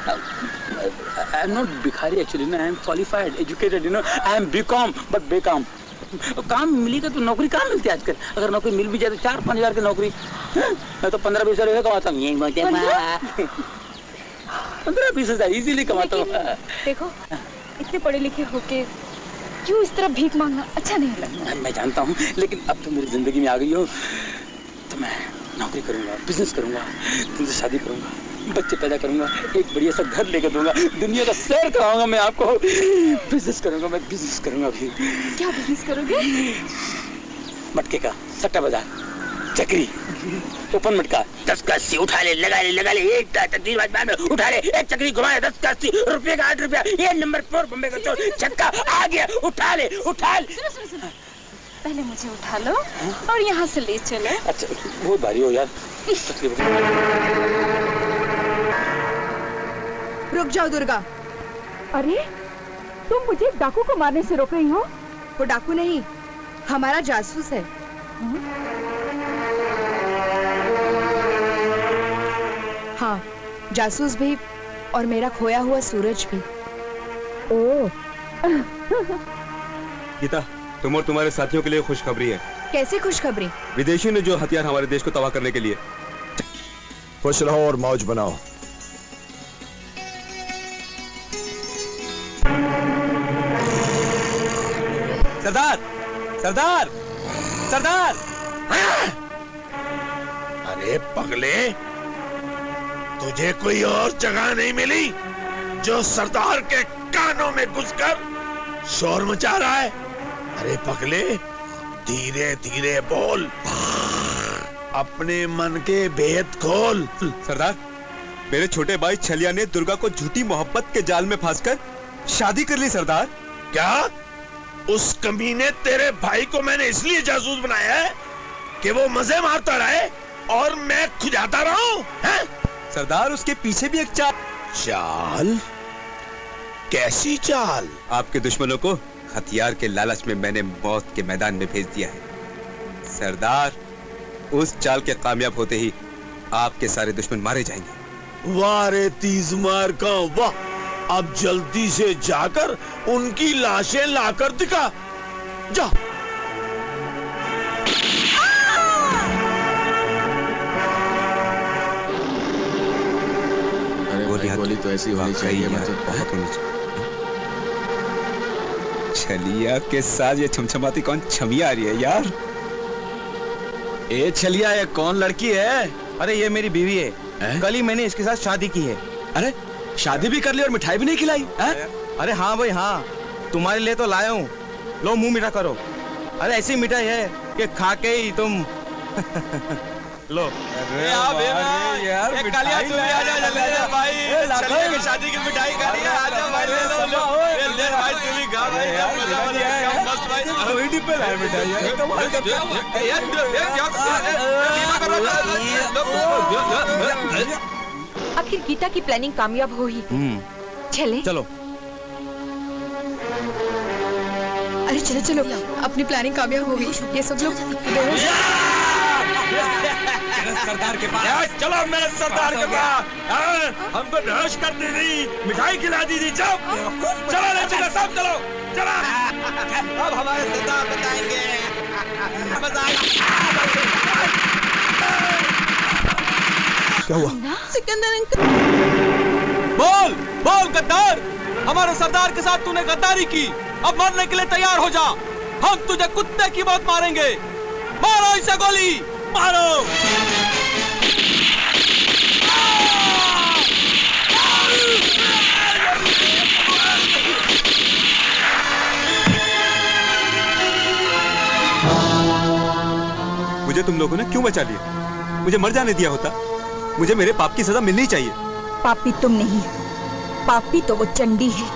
I am not भिखारी actually, I am qualified, educated, I am BCom, but बेकाम। काम मिलेगा तो नौकरी कहाँ मिलती है आजकल? अगर नौकरी मिल भी जाए तो 4-5 हजार की नौकरी, मैं तो 15-20 हजार कमाता हूँ। 15-20 हजार इजीली कमाता हूँ। देखो, इतने पढ़े लिखे होके क्यों इस तरह भीख मांगना अच्छा नहीं लगता। मैं जानता हूँ, लेकिन अब तो मेरी जिंदगी में आ गई हो तो मैं नौकरी करूंगा, बिजनेस करूंगा, तुमसे शादी करूंगा, बच्चे पैदा करूंगा, एक बढ़िया सा घर लेकर दूंगा, दुनिया का सैर कराऊंगा मैं आपको। बिजनेस करूंगा मैं, बिजनेस करूंगा अभी। क्या बिजनेस करोगे? मटके का, सट्टा बाजार, चक्री, ओपन मटका, 10 का 80 उठा ले, लगा ले, एक तीन बार में उठा ले, एक चक्री घुमाए 10 का 80 रुपये का 8 रुपया, ये नंबर 4 बम्बे का चोर, छक्का आ गया, उठा ले। सुनो। पहले मुझे उठा लो और यहाँ से ले चलो। अच्छा, बहुत भारी हो यार। रुक जाओ दुर्गा। अरे, तुम मुझे डाकू को मारने से रोक रही हो? वो डाकू नहीं, हमारा जासूस है। हाँ, जासूस भी और मेरा खोया हुआ सूरज भी। ओह। गीता, तुम और तुम्हारे साथियों के लिए खुशखबरी है। कैसी खुशखबरी? विदेशियों ने जो हथियार हमारे देश को तबाह करने के लिए। खुश रहो और मौज बनाओ। सरदार, सरदार, सरदार! अरे पगले, तुझे कोई और जगह नहीं मिली जो सरदार के कानों में घुसकर शोर मचा रहा है? अरे पगले, धीरे धीरे बोल, अपने मन के भेद खोल। सरदार, मेरे छोटे भाई छलिया ने दुर्गा को झूठी मोहब्बत के जाल में फंसकर शादी कर ली। सरदार, क्या उस कमीने तेरे भाई को मैंने इसलिए जासूस बनाया है कि वो मजे मारता रहे और मैं खुजाता रहूं? सरदार, उसके पीछे भी एक चाल। कैसी चाल? आपके दुश्मनों को हथियार के लालच में मैंने मौत के मैदान में भेज दिया है। सरदार, उस चाल के कामयाब होते ही आपके सारे दुश्मन मारे जाएंगे। वाह रे तीज मार का वाह! अब जल्दी से जाकर उनकी लाशें लाकर दिखा। जा। गोली तो ऐसी होनी चाहिए, बहुत होनी चाहिए। छलिया के साथ ये छमछमाती कौन छमिया आ रही है यार? ए छलिया, ये कौन लड़की है? अरे ये मेरी बीवी है। कल ही मैंने इसके साथ शादी की है। अरे शादी भी कर ली और मिठाई भी नहीं खिलाई? अरे हाँ भाई हाँ, तुम्हारे लिए तो लाया हूँ। लो मुंह मीठा करो। अरे ऐसी मिठाई है कि खा के ही तुम लो। यार कालिया, तू भी आ जा जल्दी से भाई। छलिया की शादी की मिठाई खानी है, आ जा भाई, ले भाई, तू भी खा भाई। मस्त भाई, कोई डिब्बे लाए मिठाई यार, कमाल करता है यार। आखिर गीता की प्लानिंग कामयाब हो ही। चले चलो। अरे चलो चलो, अपनी प्लानिंग कामयाब हो गई। ये सब लोग सरदार के पास चलो, मेरे सरदार के पास। हमको बेहोश कर दी थी, मिठाई खिला दी थी। चलो ले चलो, सब चलो, चला। अब हमारे सरदार बताएंगे। क्या हुआ? सिकंदर अंकल। बोल बोल गद्दार, हमारे सरदार के साथ तूने गद्दारी की, अब मरने के लिए तैयार हो जा। हम तुझे कुत्ते की मौत मारेंगे। मारो इसे गोली, मारो। मुझे तुम लोगों ने क्यों बचा लिया? मुझे मर जाने दिया होता। मुझे मेरे पाप की सजा मिलनी चाहिए। पापी तुम नहीं, पापी तो वो चंडी है।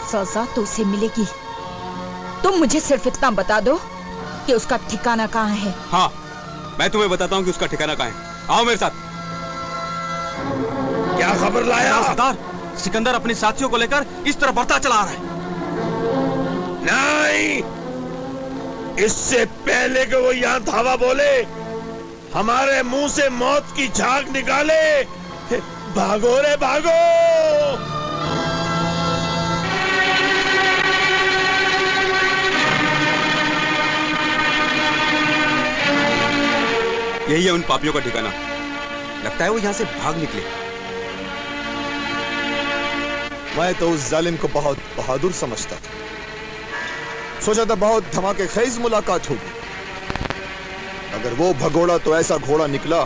सजा तो उसे मिलेगी। तुम मुझे सिर्फ इतना बता दो कि उसका ठिकाना कहाँ है। हाँ, मैं तुम्हें बताता हूँ कि उसका ठिकाना कहाँ है। आओ मेरे साथ। क्या खबर लाया? सरदार, सिकंदर अपने साथियों को लेकर इस तरह बढ़ता चला रहा है। नहीं, इससे पहले कि वो यहाँ धावा बोले, हमारे मुंह से मौत की झाग निकाले। भागो रे भागो। यही है उन पापियों का ठिकाना। लगता है वो यहाँ से भाग निकले। मैं तो उस जालिम को बहुत बहादुर समझता था। सोचा था बहुत धमाके खेज मुलाकात होगी, अगर वो भगोड़ा तो ऐसा घोड़ा निकला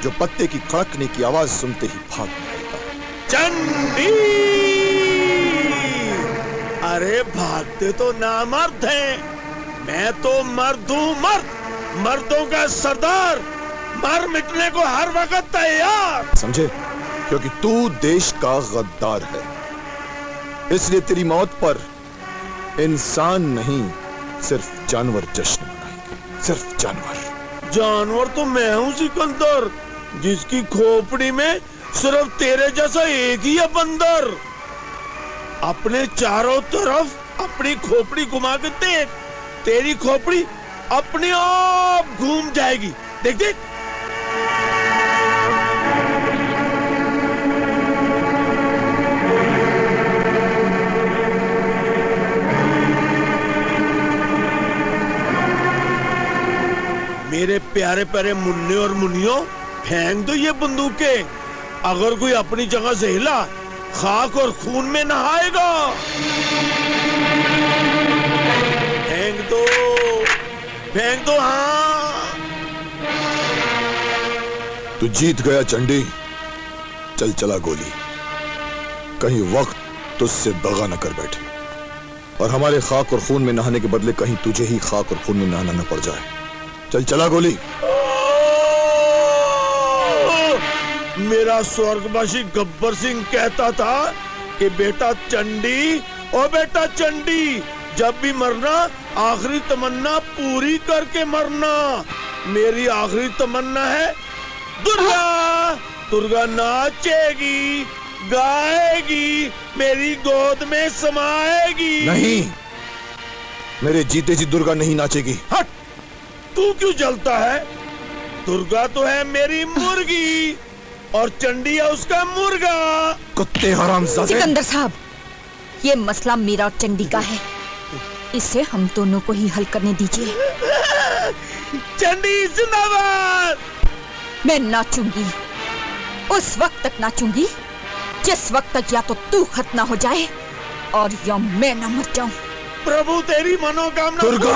जो पत्ते की खड़कने की आवाज सुनते ही भाग निकलता। चंडी! अरे भागते तो नामर्द हैं, मैं तो मर्द हूं, मर्द, मर्दों का सरदार, मर मिटने को हर वक्त तैयार। समझे? क्योंकि तू देश का गद्दार है, इसलिए तेरी मौत पर इंसान नहीं सिर्फ जानवर जश्न मनाएंगे। सिर्फ जानवर। जानवर तो मैं हूं सिकंदर, जिसकी खोपड़ी में सिर्फ तेरे जैसा एक ही है बंदर। अपने चारों तरफ अपनी खोपड़ी घुमा के देख, तेरी खोपड़ी अपने आप घूम जाएगी। देख देख। मेरे प्यारे प्यारे मुन्ने और मुनियों, फेंक दो ये बंदूकें। अगर कोई अपनी जगह से हिला, खाक और खून में नहाएगा। फेंक दो, फेंक दो। हाँ, तू जीत गया चंडी। चल चला गोली, कहीं वक्त तुझसे दगा न कर बैठे और हमारे खाक और खून में नहाने के बदले कहीं तुझे ही खाक और खून में नहाना न पड़ जाए। चल चला गोली। मेरा स्वर्गवासी गब्बर सिंह कहता था कि बेटा चंडी, ओ बेटा चंडी, जब भी मरना आखिरी तमन्ना पूरी करके मरना। मेरी आखिरी तमन्ना है दुर्गा। दुर्गा नाचेगी, गाएगी, मेरी गोद में समाएगी। नहीं, मेरे जीते जी दुर्गा नहीं नाचेगी। हट, तू क्यों जलता है? दुर्गा तो है मेरी मुर्गी और चंडी है उसका मुर्गा। कुत्ते हरामजादे। सिकंदर साहब, ये मसला मेरा और चंडी का है, इसे हम दोनों को ही हल करने दीजिए। चंडी जिंदाबाद। मैं नाचूंगी, उस वक्त तक नाचूंगी जिस वक्त तक या तो तू खत्म ना हो जाए और या मैं ना मर जाऊं। प्रभु तेरी मनोकामना। दुर्गा!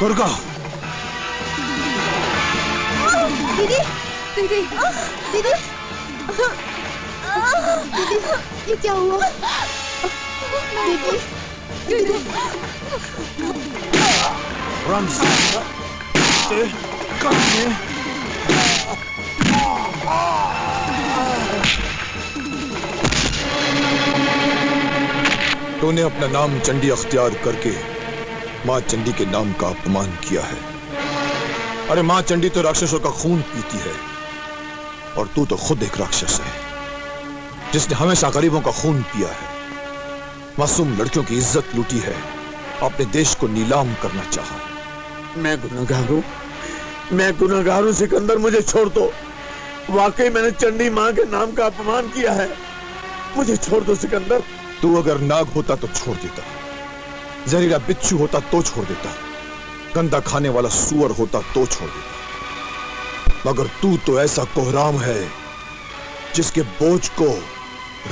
दुर्गा, दीदी, दीदी, दीदी, दीदी, ये क्या हुआ? दीदी, दीदी, तूने अपना नाम चंडी अख्तियार करके माँ चंडी के नाम का अपमान किया है। अरे माँ चंडी तो राक्षसों का खून पीती है और तू तो खुद एक राक्षस है जिसने हमेशा गरीबों का खून पिया है, मासूम लड़कियों की इज्जत लूटी है, अपने देश को नीलाम करना चाहा। मैं गुनहगार हूं, मैं गुनहगार हूं सिकंदर, मुझे छोड़ दो। वाकई मैंने चंडी माँ के नाम का अपमान किया है, मुझे छोड़ दो सिकंदर। तू अगर नाग होता तो छोड़ देता, जहरीला बिच्छू होता तो छोड़ देता, गंदा खाने वाला सूअर होता तो छोड़ देता, मगर तू तो ऐसा कोहराम है जिसके बोझ को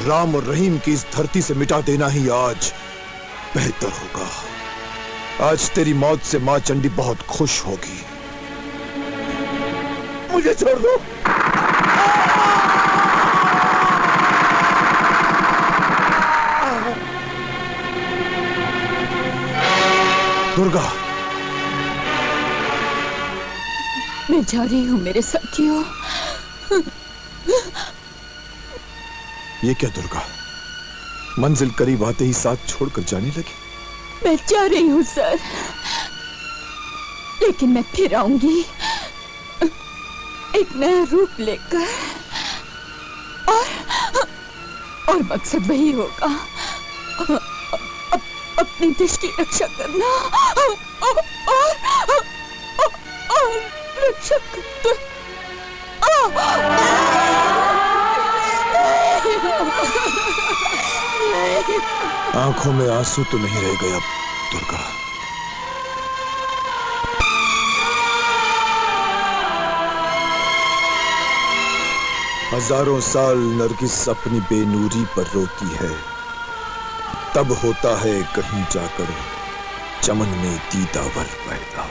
राम और रहीम की इस धरती से मिटा देना ही आज बेहतर होगा। आज तेरी मौत से मां चंडी बहुत खुश होगी। मुझे छोड़ दो। दुर्गा, मैं जा रही हूँ मेरे साथियों। ये क्या दुर्गा, मंजिल करीब आते ही साथ छोड़कर जाने लगी? मैं जा रही हूँ सर, लेकिन मैं फिर आऊंगी एक नया रूप लेकर, और मकसद वही होगा, अपने देश की रक्षा करना और रक्षा करना। आंखों में आंसू तो नहीं रह गए अब दुर्गा। हजारों साल नरगिस अपनी बेनूरी पर रोती है, तब होता है कहीं जाकर चमन में दीदावर पैदा।